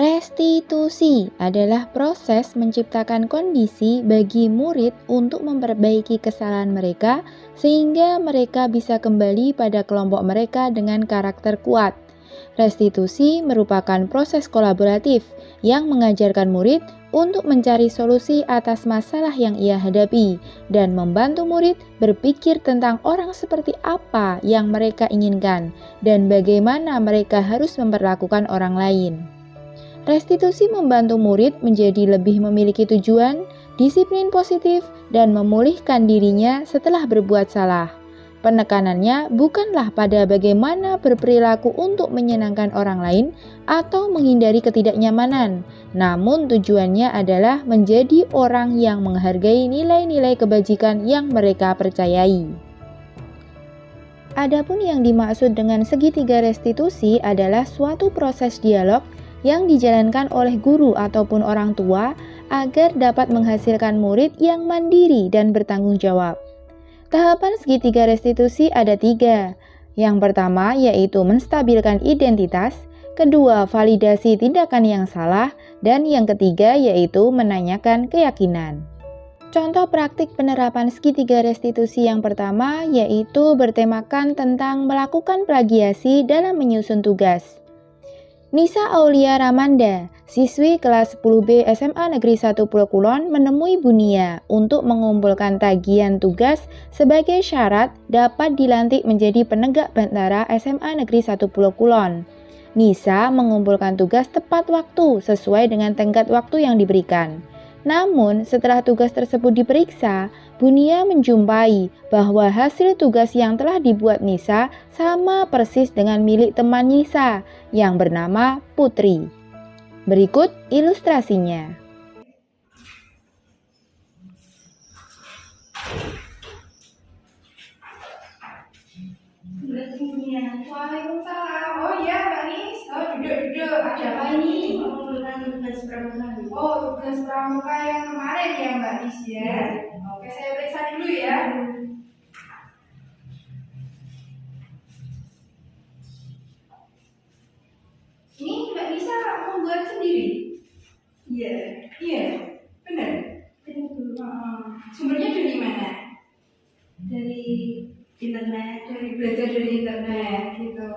Restitusi adalah proses menciptakan kondisi bagi murid untuk memperbaiki kesalahan mereka sehingga mereka bisa kembali pada kelompok mereka dengan karakter kuat. Restitusi merupakan proses kolaboratif yang mengajarkan murid untuk mencari solusi atas masalah yang ia hadapi dan membantu murid berpikir tentang orang seperti apa yang mereka inginkan dan bagaimana mereka harus memperlakukan orang lain. Restitusi membantu murid menjadi lebih memiliki tujuan, disiplin positif, dan memulihkan dirinya setelah berbuat salah. Penekanannya bukanlah pada bagaimana berperilaku untuk menyenangkan orang lain atau menghindari ketidaknyamanan, namun tujuannya adalah menjadi orang yang menghargai nilai-nilai kebajikan yang mereka percayai. Adapun yang dimaksud dengan segitiga restitusi adalah suatu proses dialog yang dijalankan oleh guru ataupun orang tua agar dapat menghasilkan murid yang mandiri dan bertanggung jawab. Tahapan segitiga restitusi ada 3. Yang pertama yaitu menstabilkan identitas, kedua validasi tindakan yang salah, dan yang ketiga yaitu menanyakan keyakinan. Contoh praktik penerapan segitiga restitusi yang pertama yaitu bertemakan tentang melakukan plagiasi dalam menyusun tugas. Nisa Aulia Ramanda, siswi kelas 10B SMA Negeri 1 Pulau Kulon menemui Bunia untuk mengumpulkan tagihan tugas sebagai syarat dapat dilantik menjadi penegak bantara SMA Negeri 1 Pulau Kulon. Nisa mengumpulkan tugas tepat waktu sesuai dengan tenggat waktu yang diberikan. Namun, setelah tugas tersebut diperiksa, Bunia menjumpai bahwa hasil tugas yang telah dibuat Nisa sama persis dengan milik teman Nisa yang bernama Putri. Berikut ilustrasinya. Waalaikumsalam. Oh iya, Mbak Nis. Oh, duduk. Ada apa ini? Mengumpulkan tugas pramuka. Oh, tugas pramuka yang kemarin ya, Mbak Nis ya. Oke, saya periksa dulu ya. Ini Mbak Nisa membuat sendiri? belajar dari internet gitu.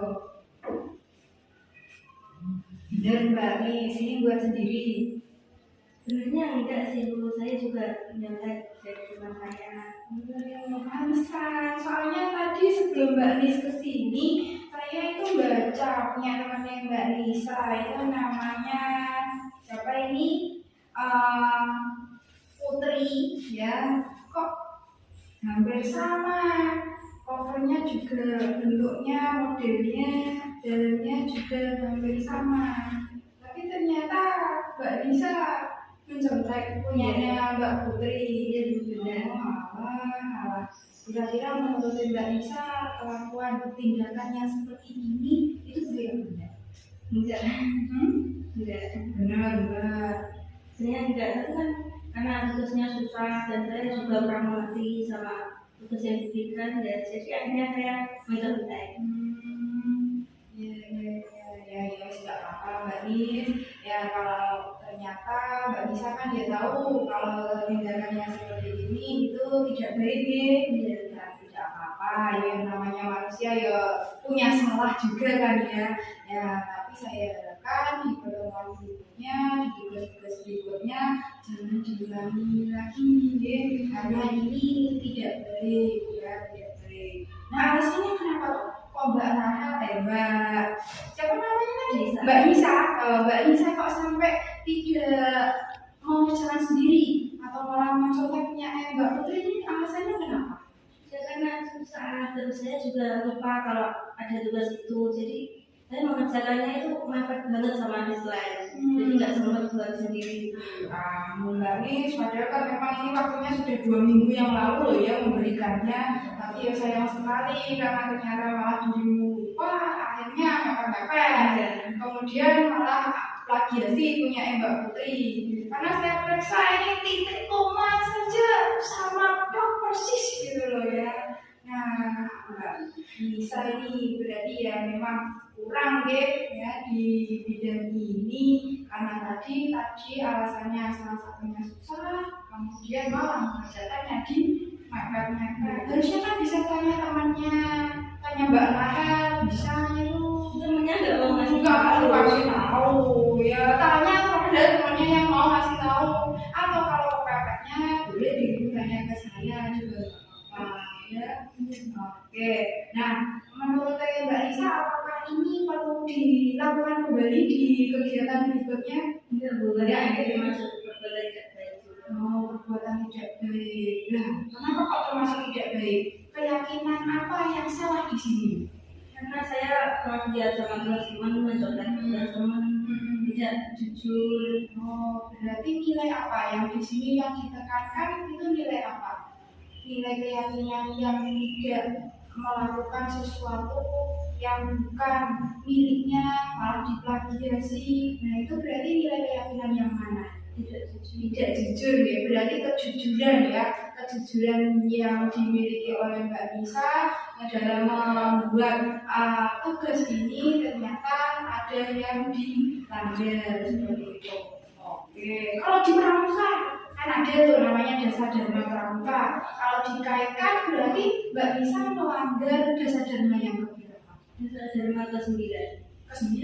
Bener Mbak Nis, ini buat sendiri. Sebenarnya enggak sih Bu, saya juga nyontek dari teman saya. Pantesan, soalnya tadi sebelum Mbak Nis kesini, saya itu baca punya temannya Mbak Nisa, itu namanya siapa ini? Putri, ya. Kok hampir sama? Covernya juga bentuknya, modelnya, dalamnya juga hampir sama. Tapi ternyata Mbak Nisa mencontek punyanya Mbak Putri. Alah. Kira-kira menurut Mbak Nisa kelakuan tindakannya seperti ini itu bagaimana? Enggak, Enggak. Benar Mbak. saya enggak, tapi kan karena tugasnya susah dan saya juga kurang mengerti sama tugas yang diberikan ya, jadi akhirnya saya mencontek. Ya, tidak apa-apa Mbak Nis. Ya kalau ternyata Mbak Nisa kan dia tahu kalau tindakannya seperti ini itu tidak baik ya, tidak apa-apa. Ya namanya manusia ya punya salah juga kan ya. Ya tapi saya harapkan di pertemuan berikutnya, di tugas-tugas berikutnya jangan diulangi lagi ya, karena ini tidak baik ya, tidak baik. Nah alasannya kenapa kok Mbak Rahel Mbak siapa namanya tadi? Mbak Nisa. Mbak Nisa kok sampai tidak mau jalan sendiri atau malah mencontek punya Mbak Putri ini alasannya kenapa? Ya karena susah, terus saya juga lupa kalau ada tugas itu, jadi saya mengerjakannya itu mepet banget sama deadline, jadi nggak sempat buat sendiri. Mbak Nis, padahal kan memang ini waktunya sudah 2 minggu yang lalu loh ya memberikannya, tapi ya sayang sekali karena ternyata malah dirimu lupa, akhirnya mepet-mepet. Kemudian malah plagiasi punya Mbak Putri. Karena saya periksa ini titik koma saja sama dok persis gitu loh ya. Nah, Mbak Nisa ini berarti ya memang kurang deh ya di bidang ini karena tadi alasannya salah satunya susah, kemudian malah mengerjakannya di mepet-mepet. Harusnya kan bisa tanya temannya, tanya Mbak Rahel, bisa itu. Temennya nggak mau ngasih Nggak mau kasih tahu ya, tanya kepada temannya yang mau kasih tahu, atau kalau kepepetnya boleh ditanya ke saya juga apa ya. Oke, nah menurut Mbak Nisa apakah ini perlu dilakukan kembali di kegiatan berikutnya? Enggak Bu, karena itu masuk perbuatan tidak baik. Perbuatan tidak baik. Nah, kenapa kok termasuk tidak baik? Keyakinan apa yang salah di sini? Karena saya dia sama teman mencontek teman tidak jujur. Berarti nilai apa yang di sini yang ditekankan itu nilai apa? Nilai keyakinan yang tidak melakukan sesuatu yang bukan miliknya malah diplagiasi. Nah itu berarti nilai keyakinan yang mana? Tidak jujur ya, berarti kejujuran ya, kejujuran yang dimiliki oleh Mbak Nisa dalam membuat tugas ini ternyata ada yang dilanggar seperti itu. Oke, kalau di pramuka kan ada tuh namanya dasar dharma pramuka. Kalau dikaitkan berarti Mbak Nisa melanggar dasar dharma yang keberapa? Dasar dharma ke-9. Ke-9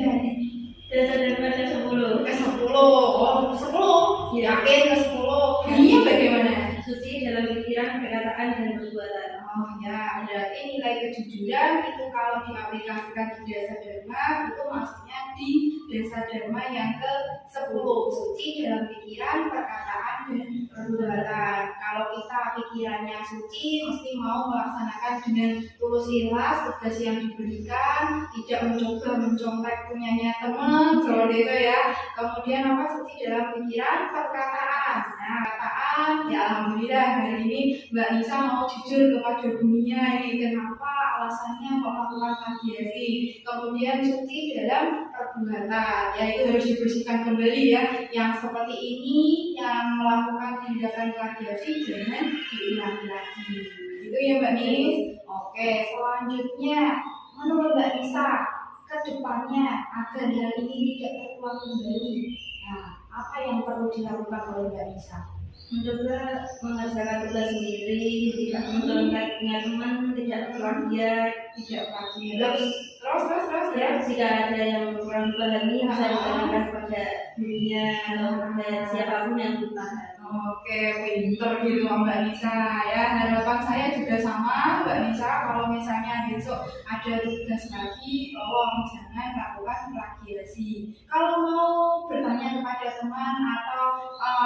Dasar dharma ke-10. Ke-10. Oh, 10. Yakin ke-10. Bunyinya bagaimana? Suci dalam pikiran, perkataan, dan perbuatan. Oh ya, berarti nilai kejujuran itu kalau diaplikasikan di dasar dharma itu maksudnya di dasar dharma yang ke-10, suci dalam pikiran, perkataan, dan perbuatan. Kalau kita pikirannya suci, mesti mau melaksanakan dengan tulus ikhlas tugas yang diberikan, tidak mencoba mencontek punyanya teman, seperti itu ya. Kemudian apa suci dalam pikiran, perkataan. Nah, perkataan ya alhamdulillah hari ini Mbak Nisa mau jujur kepada dunia ini. Kenapa? Alasannya kok melakukan plagiasi. Kemudian suci dalam perbuatan, yaitu harus dibersihkan kembali ya. Yang seperti ini yang melakukan tindakan plagiasi jangan diulangi lagi. Itu ya Mbak Nis. Oke, selanjutnya menurut Mbak Nisa ke depannya agar hal ini tidak terulang kembali. Nah, apa yang perlu dilakukan oleh Mbak Nisa? mencoba mengerjakan tugas sendiri, tidak mencontohkan teman, tidak plagiat, tidak Terus ya. jika ada yang kurang dipahami bisa ditanyakan pada gurunya atau pada siapapun yang dipahami. Oke, pinter gitu Mbak Nisa ya. Harapan saya juga sama Mbak Nisa, kalau misalnya besok ada tugas lagi, tolong jangan lakukan plagiasi. Kalau mau bertanya kepada teman atau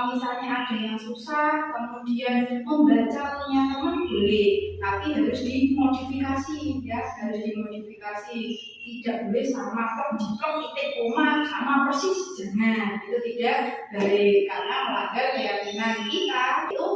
misalnya ada yang susah, kemudian membaca punya teman boleh, tapi harus dimodifikasi ya, harus dimodifikasi. Tidak boleh sama jiplak titik koma sama persis, jangan, itu tidak baik karena melanggar keyakinan kita, itu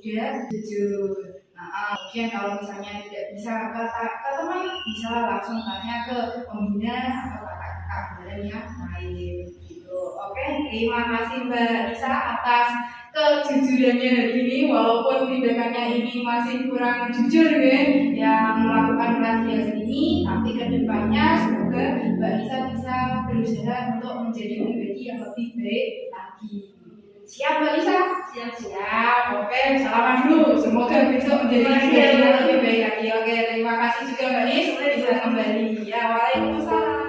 tidak jujur. Nah, kemudian kalau misalnya tidak bisa ke teman, bisa langsung tanya ke pembina atau kakak-kakak yang lain gitu. Oke, terima kasih Mbak Nisa atas kejujurannya hari ini, walaupun tindakannya ini masih kurang jujur ya, yang melakukan plagiasi ini, tapi kedepannya semoga Mbak Nisa bisa berusaha untuk menjadi pribadi yang lebih baik lagi. Siap Mbak Nisa? Siap. Oke, salaman dulu. Semoga besok menjadi pribadi yang lebih baik lagi. Oke, terima kasih juga Mbak Nisa bisa kembali. Ya, waalaikumsalam.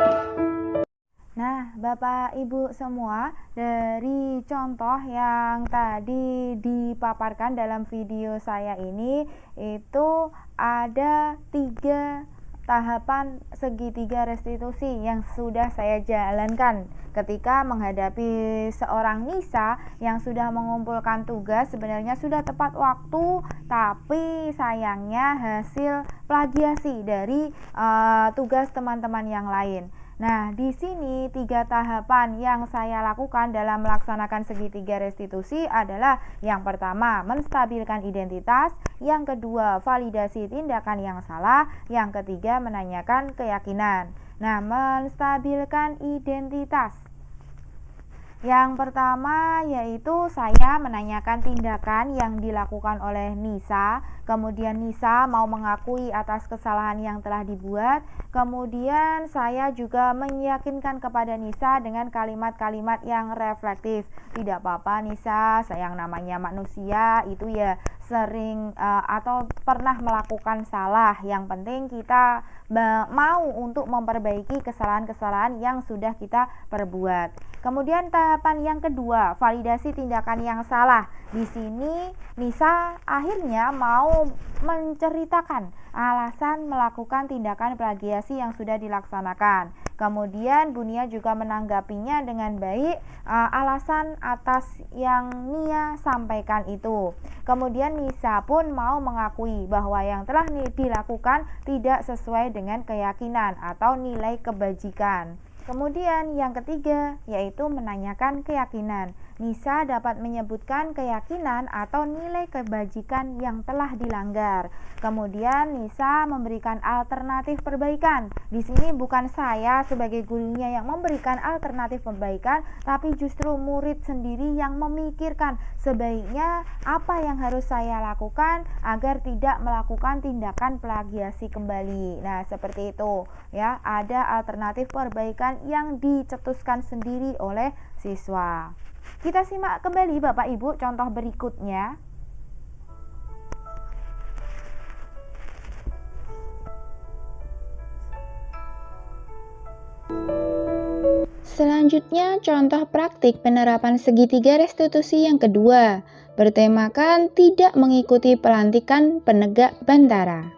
Nah, Bapak Ibu semua, dari contoh yang tadi dipaparkan dalam video saya ini, itu ada 3 tahapan segitiga restitusi yang sudah saya jalankan ketika menghadapi seorang Nisa yang sudah mengumpulkan tugas. Sebenarnya sudah tepat waktu, tapi sayangnya hasil plagiasi dari tugas teman-teman yang lain. Nah, di sini 3 tahapan yang saya lakukan dalam melaksanakan segitiga restitusi adalah yang pertama, menstabilkan identitas, yang kedua, validasi tindakan yang salah, yang ketiga, menanyakan keyakinan. Nah, menstabilkan identitas. Yang pertama yaitu saya menanyakan tindakan yang dilakukan oleh Nisa, kemudian Nisa mau mengakui atas kesalahan yang telah dibuat, kemudian saya juga meyakinkan kepada Nisa dengan kalimat-kalimat yang reflektif. Tidak apa-apa Nisa, sayang namanya manusia itu ya sering atau pernah melakukan salah, yang penting kita mau untuk memperbaiki kesalahan-kesalahan yang sudah kita perbuat. Kemudian tahapan yang kedua, validasi tindakan yang salah. Di sini Nisa akhirnya mau menceritakan alasan melakukan tindakan plagiasi yang sudah dilaksanakan. Kemudian Bunia juga menanggapinya dengan baik alasan atas yang Nia sampaikan itu. Kemudian Nisa pun mau mengakui bahwa yang telah dilakukan tidak sesuai dengan keyakinan atau nilai kebajikan. Kemudian yang ketiga yaitu menanyakan keyakinan. Nisa dapat menyebutkan keyakinan atau nilai kebajikan yang telah dilanggar. Kemudian Nisa memberikan alternatif perbaikan. Di sini bukan saya sebagai gurunya yang memberikan alternatif perbaikan, tapi justru murid sendiri yang memikirkan sebaiknya apa yang harus saya lakukan agar tidak melakukan tindakan plagiasi kembali. Nah, seperti itu ya, ada alternatif perbaikan yang dicetuskan sendiri oleh siswa. Kita simak kembali Bapak Ibu contoh berikutnya. Selanjutnya, contoh praktik penerapan segitiga restitusi yang kedua, bertemakan tidak mengikuti pelantikan penegak bantara.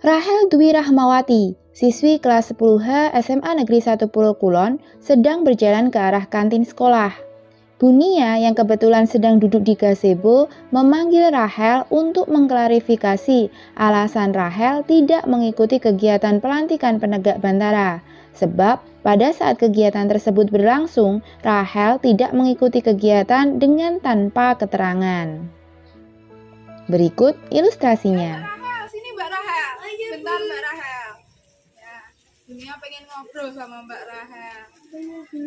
Rahel Dwi Rahmawati, siswi kelas 10H SMA Negeri 1 Pulau Kulon, sedang berjalan ke arah kantin sekolah. Bunia yang kebetulan sedang duduk di gazebo memanggil Rahel untuk mengklarifikasi alasan Rahel tidak mengikuti kegiatan pelantikan penegak bantara. Sebab pada saat kegiatan tersebut berlangsung, Rahel tidak mengikuti kegiatan dengan tanpa keterangan. Berikut ilustrasinya. Mbak Rahel, bentar Mbak Rahel. Ya, Dunia pengen ngobrol sama Mbak Rahel.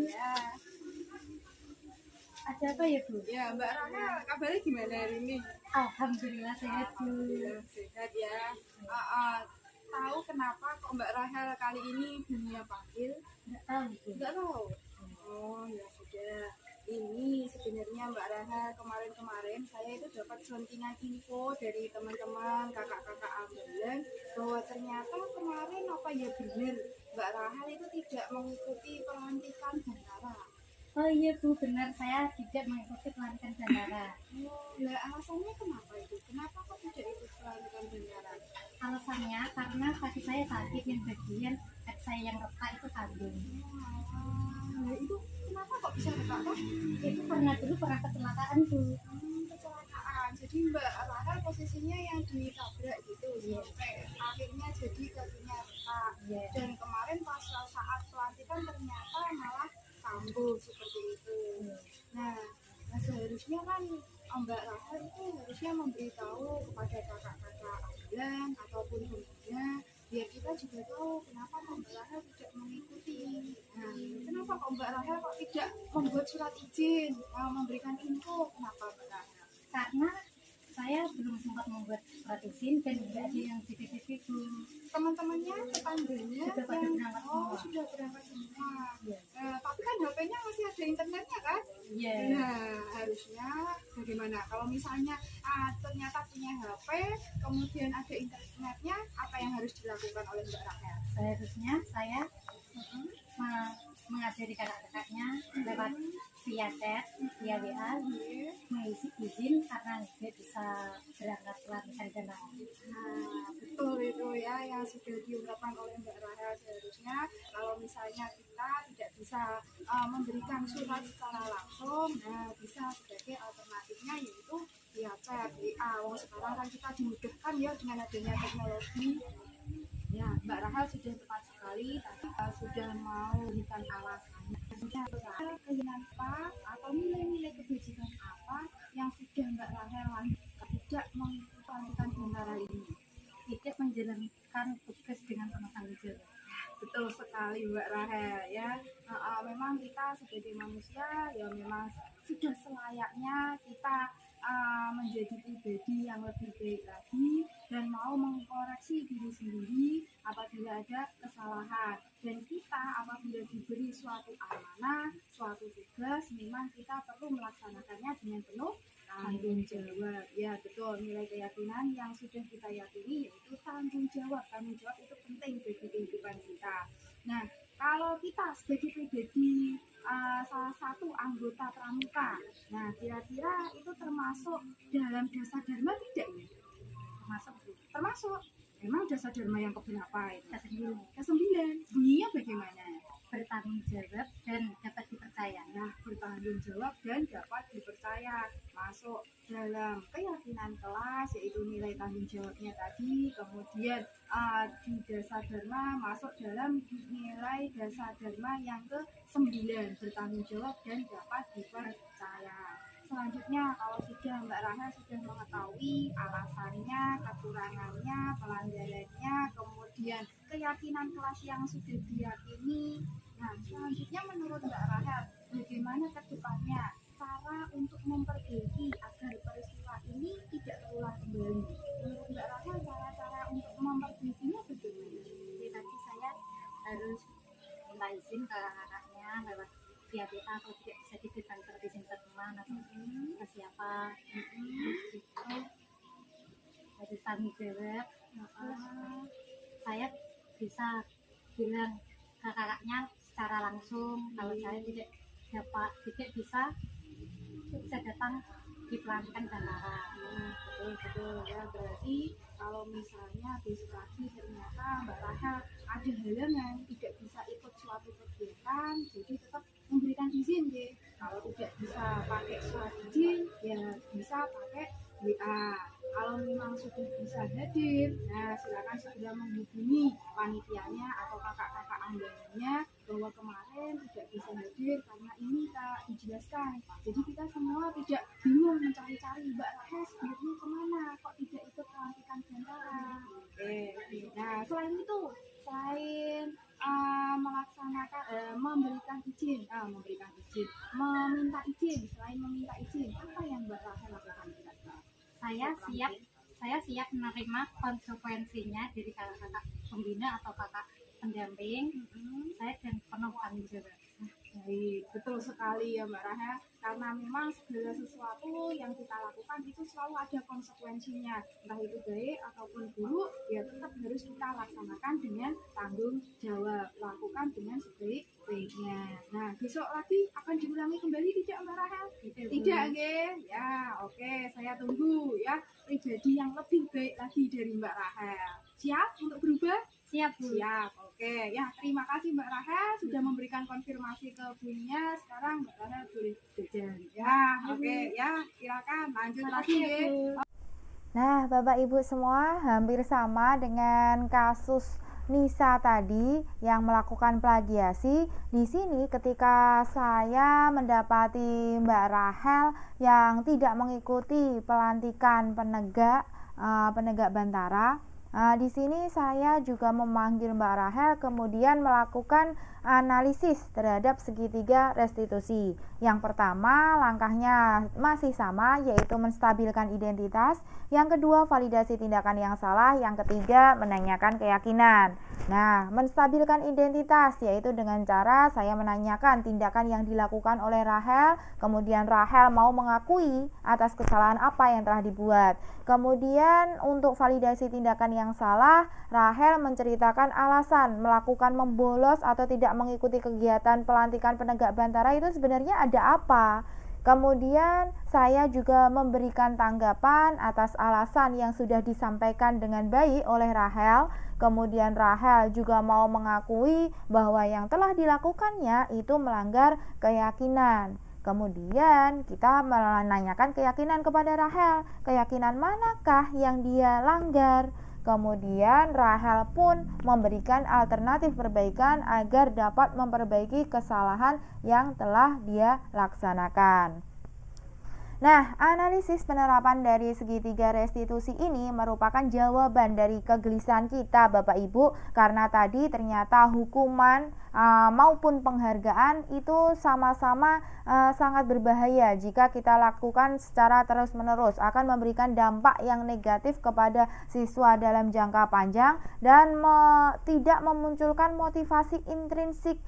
Ya. Ada apa ya Bu? Ya Mbak Rahel, kabarnya gimana hari ini? Alhamdulillah sehat Bu. Sehat ya. Tahu kenapa kok Mbak Rahel kali ini Dunia panggil? Nggak tahu Bu. Nggak tahu. Oh ya sudah. Ini sebenarnya Mbak Rahel, kemarin-kemarin saya itu dapat selentingan info dari teman-teman kakak-kakak ambulan bahwa ternyata kemarin apa ya benar Mbak Rahel itu tidak mengikuti pelantikan bandara. Oh iya Bu, benar saya tidak mengikuti pelantikan bandara. Oh, lah alasannya kenapa itu? Kenapa kok tidak ikut pelantikan bandara? Alasannya karena kaki saya sakit yang bagian kaki saya yang retak itu tandung. Nah itu kenapa kok bisa retak Pak? Itu karena dulu pernah kecelakaan Bu. Kecelakaan. Jadi Mbak Rahel posisinya yang ditabrak gitu sampai akhirnya jadi kakinya retak. Dan kemarin pas saat pelantikan ternyata malah kambuh seperti itu. Nah, seharusnya kan Mbak Rahel itu harusnya memberitahu kepada kakak-kakak ambulan ataupun pembina biar kita juga tahu kenapa kok Mbak Rahel tidak mengikuti. Nah, kenapa kok Mbak Rahel kok tidak membuat surat izin, memberikan info, kenapa Mbak Rahel? Karena saya belum sempat membuat surat izin dan tidak ada yang di PPP Bu. Teman-temannya, tetangganya Sudah pada berangkat semua. sudah berangkat semua. Iya. Tapi kan HP-nya masih ada internetnya kan? Iya. Nah, harusnya bagaimana? Kalau misalnya ternyata punya HP, kemudian ada internetnya, apa yang harus dilakukan oleh Mbak Rahel? Seharusnya saya mengajari kakak-kakaknya lewat via chat, via WA, mengisi izin karena dia bisa berangkat pelantikan bandara. Nah, betul itu ya yang sudah diungkapkan oleh Mbak Rahel. Seharusnya kalau misalnya kita tidak bisa memberikan surat secara langsung, nah bisa sebagai alternatifnya yaitu via chat, WA. Sekarang kan kita dimudahkan ya dengan adanya teknologi. Ya, Mbak Rahel sudah tepat sekali tadi sudah mau berikan alasannya. Sudah keinginan apa atau nilai-nilai kebajikan apa yang sudah Mbak Rahel lakukan tidak mengikuti bandara ini? Tidak menjalankan tugas dengan penuh tanggung jawab. Betul sekali Mbak Rahel ya. Memang kita sebagai manusia ya memang sudah selayaknya kita menjadi pribadi yang lebih baik lagi dan mau mengkoreksi diri sendiri apabila ada kesalahan. Dan kita apabila diberi suatu amanah, suatu tugas, memang kita perlu melaksanakannya dengan penuh tanggung jawab. Ya betul, nilai keyakinan yang sudah kita yakini yaitu tanggung jawab. Tanggung jawab itu penting bagi kehidupan kita. Nah, kalau kita sebagai pribadi salah satu anggota pramuka, nah kira-kira itu termasuk dalam dasar dharma tidak ya? Termasuk. Memang dasar dharma yang keberapa itu? Kesembilan. Bunyinya bagaimana? Bertanggung jawab dan dapat dipercaya. Nah, bertanggung jawab dan dapat dipercaya masuk dalam keyakinan kelas yaitu nilai tanggung jawabnya tadi. Kemudian di dasar dharma masuk dalam nilai dasar dharma yang ke-9, bertanggung jawab dan dapat dipercaya. Selanjutnya kalau sudah Mbak Rahel sudah mengetahui alasannya, kekurangannya, pelanggarannya, kemudian keyakinan kelas yang sudah diyakini. Nah, selanjutnya menurut Mbak Rahel, bagaimana ke depannya cara untuk memperbaiki agar peristiwa ini tidak terulang kembali? Menurut Mbak Rahel, cara-cara untuk memperbaikinya bagaimana? Jadi tadi saya harus minta izin ke kakaknya lewat via WA kalau tidak bisa diberikan izin ke teman atau ke siapa. Terus itu harus tanggung jawab. Saya bisa bilang ke kakaknya secara langsung kalau saya tidak bisa datang di pelantikan bandara. Betul ya, berarti kalau misalnya besok pagi ternyata Mbak Rahel ada halangan tidak bisa ikut suatu kegiatan, jadi tetap memberikan izin ya. Kalau tidak bisa pakai surat izin ya bisa pakai WA. Kalau memang sudah bisa hadir, nah silakan segera menghubungi panitianya atau kakak-kakak anggotanya bahwa kemarin tidak bisa hadir karena ini tak dijelaskan. Jadi kita semua tidak bingung mencari-cari Mbak Rahel sebenarnya kemana, kok tidak ikut pelantikan bandara. Nah selain itu, selain melaksanakan meminta izin, selain meminta izin, apa yang Mbak Rahel lakukan? Saya siap menerima konsekuensinya dari kakak-kakak pembina atau kakak pendamping. Saya dan penuh tanggung jawab. Baik, betul sekali ya Mbak Rahel. karena memang segala sesuatu yang kita lakukan itu selalu ada konsekuensinya, entah itu baik ataupun buruk, ya tetap harus kita laksanakan dengan tanggung jawab, lakukan dengan sebaik-baiknya. Nah, besok lagi akan diulangi kembali tidak Mbak Rahel? Tidak, nggih. Ya, oke, saya tunggu ya pribadi yang lebih baik lagi dari Mbak Rahel. Siap untuk berubah? Siap, Bu. Siap, oke. Ya, terima kasih Mbak Rahel sudah memberikan konfirmasi ke Bunya. Sekarang Mbak Rahel boleh jajan. Ya, oke ya. Silakan lanjut lagi Makasih ya, nggih. Bu. Nah, Bapak Ibu semua hampir sama dengan kasus Nisa tadi yang melakukan plagiasi. Di sini ketika saya mendapati Mbak Rahel yang tidak mengikuti pelantikan penegak Bantara, di sini saya juga memanggil Mbak Rahel kemudian melakukan analisis terhadap segitiga restitusi. Yang pertama, langkahnya masih sama, yaitu menstabilkan identitas. Yang kedua, validasi tindakan yang salah. Yang ketiga, menanyakan keyakinan. Nah, menstabilkan identitas yaitu dengan cara saya menanyakan tindakan yang dilakukan oleh Rahel, kemudian Rahel mau mengakui atas kesalahan apa yang telah dibuat. Kemudian untuk validasi tindakan yang salah, Rahel menceritakan alasan melakukan membolos atau tidak mengikuti kegiatan pelantikan penegak Bantara itu sebenarnya ada apa. Kemudian saya juga memberikan tanggapan atas alasan yang sudah disampaikan dengan baik oleh Rahel. Kemudian Rahel juga mau mengakui bahwa yang telah dilakukannya itu melanggar keyakinan. Kemudian kita menanyakan keyakinan kepada Rahel, keyakinan manakah yang dia langgar. Kemudian Rahel pun memberikan alternatif perbaikan agar dapat memperbaiki kesalahan yang telah dia laksanakan. Nah, analisis penerapan dari segitiga restitusi ini merupakan jawaban dari kegelisahan kita Bapak Ibu, karena tadi ternyata hukuman maupun penghargaan itu sama-sama sangat berbahaya jika kita lakukan secara terus-menerus, akan memberikan dampak yang negatif kepada siswa dalam jangka panjang dan tidak memunculkan motivasi intrinsik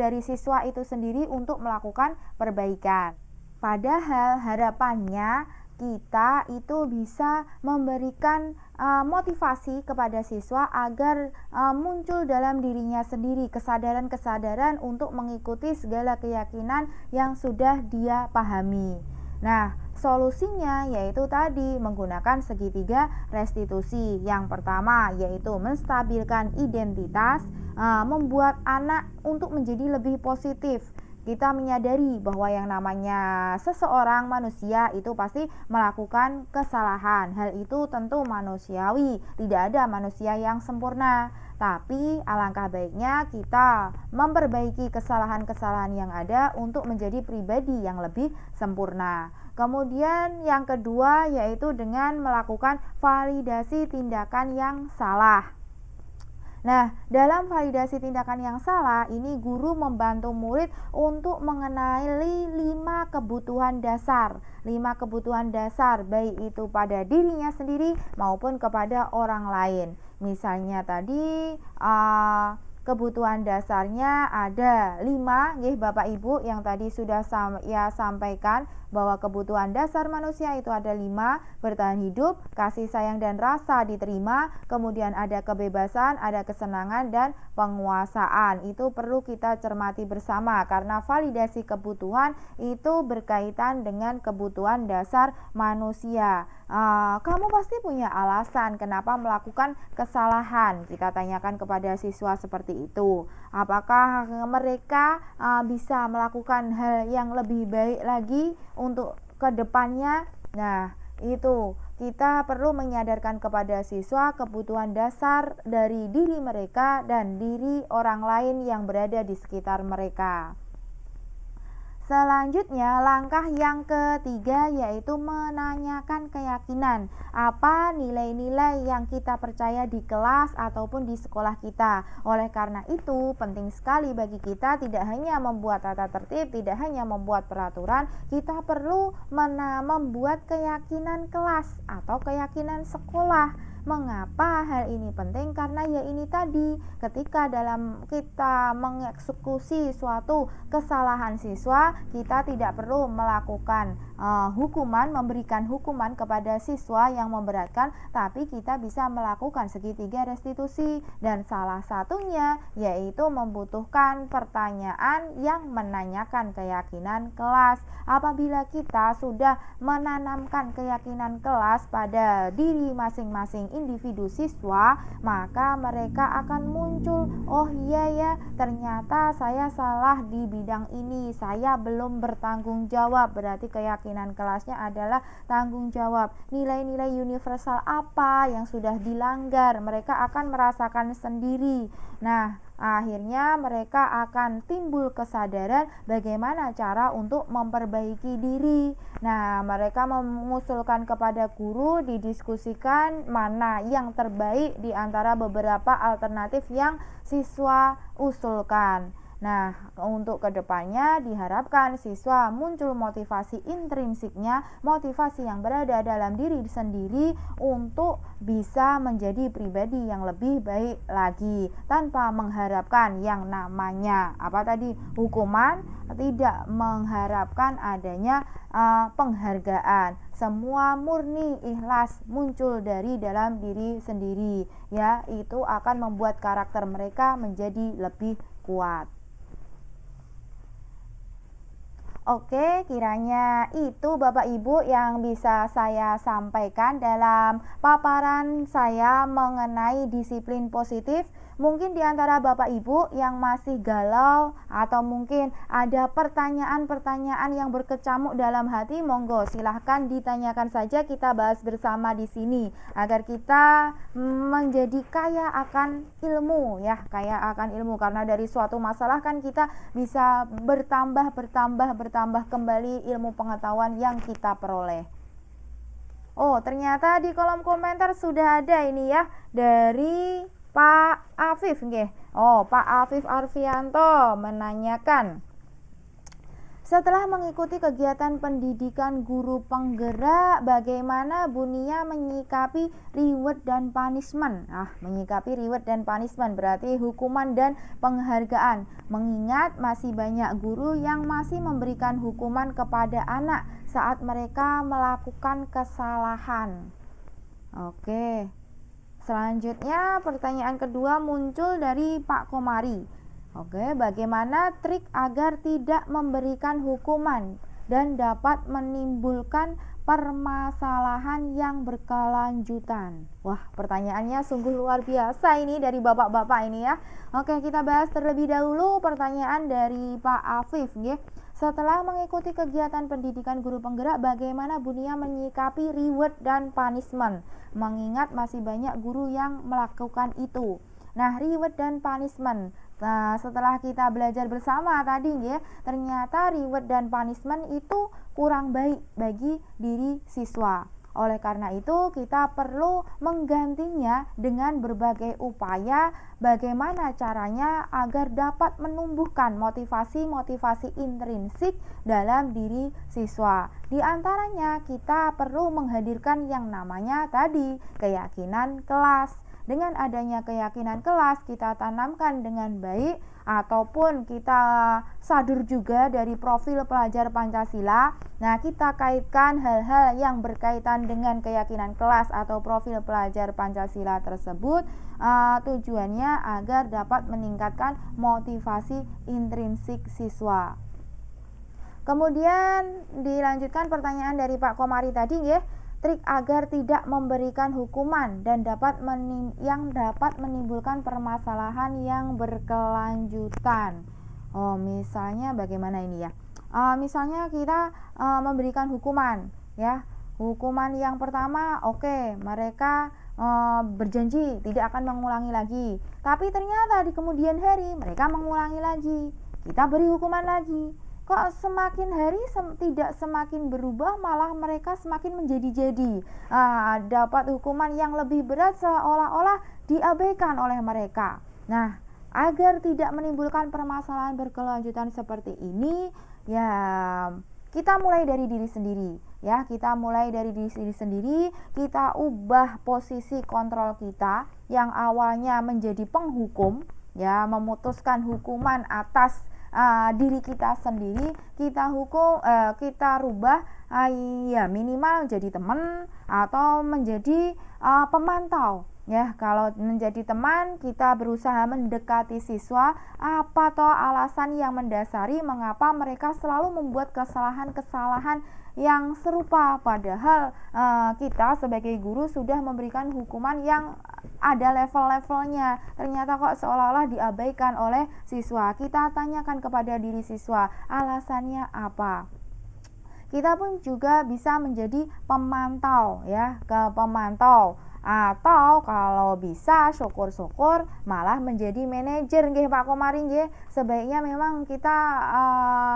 dari siswa itu sendiri untuk melakukan perbaikan. Padahal harapannya kita itu bisa memberikan motivasi kepada siswa agar muncul dalam dirinya sendiri kesadaran-kesadaran untuk mengikuti segala keyakinan yang sudah dia pahami. Nah, solusinya yaitu tadi menggunakan segitiga restitusi. Yang pertama yaitu menstabilkan identitas, membuat anak untuk menjadi lebih positif. Kita menyadari bahwa yang namanya seseorang manusia itu pasti melakukan kesalahan. Hal itu tentu manusiawi, tidak ada manusia yang sempurna. Tapi alangkah baiknya kita memperbaiki kesalahan-kesalahan yang ada untuk menjadi pribadi yang lebih sempurna. Kemudian yang kedua yaitu dengan melakukan validasi tindakan yang salah. Nah, dalam validasi tindakan yang salah, ini guru membantu murid untuk mengenali 5 kebutuhan dasar. 5 kebutuhan dasar, baik itu pada dirinya sendiri maupun kepada orang lain. Misalnya tadi, kebutuhan dasarnya ada 5, Bapak Ibu, yang tadi sudah saya sampaikan bahwa kebutuhan dasar manusia itu ada 5: bertahan hidup, kasih sayang dan rasa diterima, kemudian ada kebebasan, ada kesenangan dan penguasaan. Itu perlu kita cermati bersama karena validasi kebutuhan itu berkaitan dengan kebutuhan dasar manusia. Kamu pasti punya alasan kenapa melakukan kesalahan. Kita tanyakan kepada siswa seperti itu. Apakah mereka bisa melakukan hal yang lebih baik lagi untuk kedepannya? Nah, itu kita perlu menyadarkan kepada siswa kebutuhan dasar dari diri mereka dan diri orang lain yang berada di sekitar mereka. Selanjutnya, langkah yang ketiga yaitu menanyakan keyakinan. Apa nilai-nilai yang kita percaya di kelas ataupun di sekolah kita. Oleh karena itu, penting sekali bagi kita tidak hanya membuat tata tertib, tidak hanya membuat peraturan, kita perlu membuat keyakinan kelas atau keyakinan sekolah. Mengapa hal ini penting? Karena ya ini tadi, ketika dalam kita mengeksekusi suatu kesalahan siswa, kita tidak perlu melakukan hukuman, memberikan hukuman kepada siswa yang memberatkan, tapi kita bisa melakukan segitiga restitusi, dan salah satunya yaitu membutuhkan pertanyaan yang menanyakan keyakinan kelas. Apabila kita sudah menanamkan keyakinan kelas pada diri masing-masing individu siswa, maka mereka akan muncul, oh iya ya, ternyata saya salah di bidang ini, saya belum bertanggung jawab. Berarti keyakinan kelasnya adalah tanggung jawab. Nilai-nilai universal apa yang sudah dilanggar, mereka akan merasakan sendiri. Nah, akhirnya mereka akan timbul kesadaran bagaimana cara untuk memperbaiki diri. Nah, mereka mengusulkan kepada guru, didiskusikan mana yang terbaik di antara beberapa alternatif yang siswa usulkan. Nah, untuk kedepannya diharapkan siswa muncul motivasi intrinsiknya, motivasi yang berada dalam diri sendiri untuk bisa menjadi pribadi yang lebih baik lagi, tanpa mengharapkan yang namanya hukuman, tidak mengharapkan adanya penghargaan. Semua murni ikhlas muncul dari dalam diri sendiri, ya, itu akan membuat karakter mereka menjadi lebih kuat. Oke, kiranya itu Bapak Ibu yang bisa saya sampaikan dalam paparan saya mengenai disiplin positif. Mungkin di antara Bapak Ibu yang masih galau atau mungkin ada pertanyaan-pertanyaan yang berkecamuk dalam hati, monggo silahkan ditanyakan saja, kita bahas bersama di sini agar kita menjadi kaya akan ilmu, ya, kaya akan ilmu, karena dari suatu masalah kan kita bisa bertambah kembali ilmu pengetahuan yang kita peroleh. Oh, ternyata di kolom komentar sudah ada ini ya, dari Pak Afif nggih. Oh, Pak Afif Arfianto menanyakan, setelah mengikuti kegiatan pendidikan guru penggerak, bagaimana Bunia menyikapi reward dan punishment? Menyikapi reward dan punishment berarti hukuman dan penghargaan, mengingat masih banyak guru yang masih memberikan hukuman kepada anak saat mereka melakukan kesalahan. Oke. Selanjutnya pertanyaan kedua muncul dari Pak Komari. Oke, bagaimana trik agar tidak memberikan hukuman dan dapat menimbulkan permasalahan yang berkelanjutan? Wah, pertanyaannya sungguh luar biasa ini dari bapak-bapak ini ya. Oke, kita bahas terlebih dahulu pertanyaan dari Pak Afif nggih. Setelah mengikuti kegiatan pendidikan guru penggerak, bagaimana Bunia menyikapi reward dan punishment? Mengingat masih banyak guru yang melakukan itu. Nah, reward dan punishment. Nah, setelah kita belajar bersama tadi ya, ternyata reward dan punishment itu kurang baik bagi diri siswa. Oleh karena itu, kita perlu menggantinya dengan berbagai upaya bagaimana caranya agar dapat menumbuhkan motivasi-motivasi intrinsik dalam diri siswa. Di antaranya, kita perlu menghadirkan yang namanya tadi keyakinan kelas. Dengan adanya keyakinan kelas, kita tanamkan dengan baik, ataupun kita sadur juga dari profil pelajar Pancasila. Nah, kita kaitkan hal-hal yang berkaitan dengan keyakinan kelas atau profil pelajar Pancasila tersebut, tujuannya agar dapat meningkatkan motivasi intrinsik siswa. Kemudian dilanjutkan pertanyaan dari Pak Komari tadi ya, trik agar tidak memberikan hukuman dan dapat menimbulkan permasalahan yang berkelanjutan. Oh, misalnya bagaimana ini ya? Misalnya kita memberikan hukuman, ya. Hukuman yang pertama, mereka berjanji tidak akan mengulangi lagi. Tapi ternyata di kemudian hari mereka mengulangi lagi. Kita beri hukuman lagi. Kok semakin hari tidak semakin berubah, malah mereka semakin menjadi-jadi. Dapat hukuman yang lebih berat seolah-olah diabaikan oleh mereka. Nah, agar tidak menimbulkan permasalahan berkelanjutan seperti ini, ya kita mulai dari diri sendiri. ya. Kita mulai dari diri sendiri, kita ubah posisi kontrol kita yang awalnya menjadi penghukum, ya, memutuskan hukuman atas diri kita sendiri, kita rubah, ya minimal menjadi teman atau menjadi pemantau. Ya, kalau menjadi teman, kita berusaha mendekati siswa, apa toh alasan yang mendasari mengapa mereka selalu membuat kesalahan-kesalahan yang serupa, padahal kita sebagai guru sudah memberikan hukuman yang ada level-levelnya. Ternyata kok seolah-olah diabaikan oleh siswa. Kita tanyakan kepada diri siswa, alasannya apa? Kita pun juga bisa menjadi pemantau, ya, pemantau. Atau kalau bisa syukur-syukur malah menjadi manajer nggih Pak Komari nggih. Sebaiknya memang kita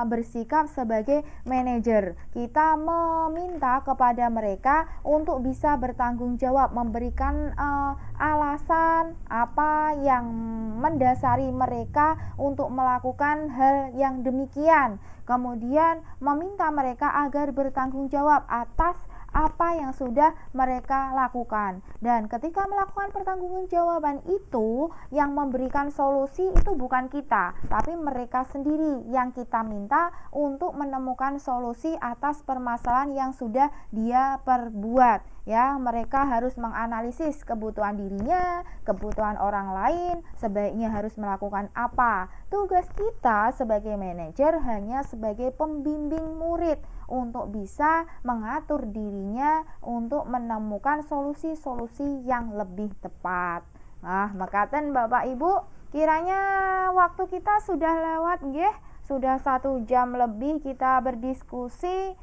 bersikap sebagai manajer. Kita meminta kepada mereka untuk bisa bertanggung jawab, memberikan alasan apa yang mendasari mereka untuk melakukan hal yang demikian. Kemudian meminta mereka agar bertanggung jawab atas apa yang sudah mereka lakukan. Dan ketika melakukan pertanggungjawaban itu, yang memberikan solusi itu bukan kita, tapi mereka sendiri yang kita minta untuk menemukan solusi atas permasalahan yang sudah dia perbuat. Ya, mereka harus menganalisis kebutuhan dirinya, kebutuhan orang lain, sebaiknya harus melakukan apa. Tugas kita sebagai manajer hanya sebagai pembimbing murid untuk bisa mengatur dirinya untuk menemukan solusi-solusi yang lebih tepat. Nah, makaten Bapak Ibu, kiranya waktu kita sudah lewat nggih, sudah 1 jam lebih kita berdiskusi.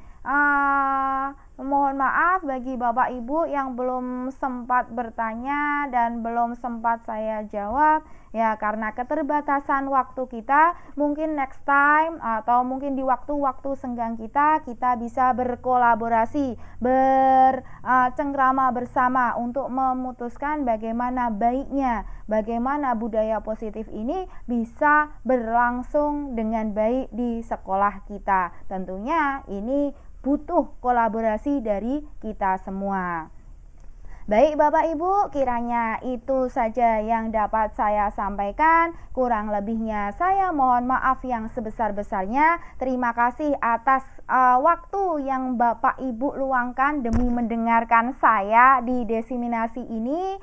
Mohon maaf bagi Bapak Ibu yang belum sempat bertanya dan belum sempat saya jawab, ya, karena keterbatasan waktu kita. Mungkin next time atau mungkin di waktu-waktu senggang kita bisa berkolaborasi, bercengkrama bersama untuk memutuskan bagaimana baiknya, bagaimana budaya positif ini bisa berlangsung dengan baik di sekolah kita. Tentunya ini butuh kolaborasi dari kita semua. Baik Bapak Ibu, kiranya itu saja yang dapat saya sampaikan. Kurang lebihnya saya mohon maaf yang sebesar-besarnya. Terima kasih atas waktu yang Bapak Ibu luangkan demi mendengarkan saya di Desiminasi ini.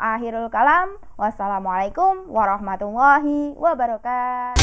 Akhirul kalam, wassalamualaikum warahmatullahi wabarakatuh.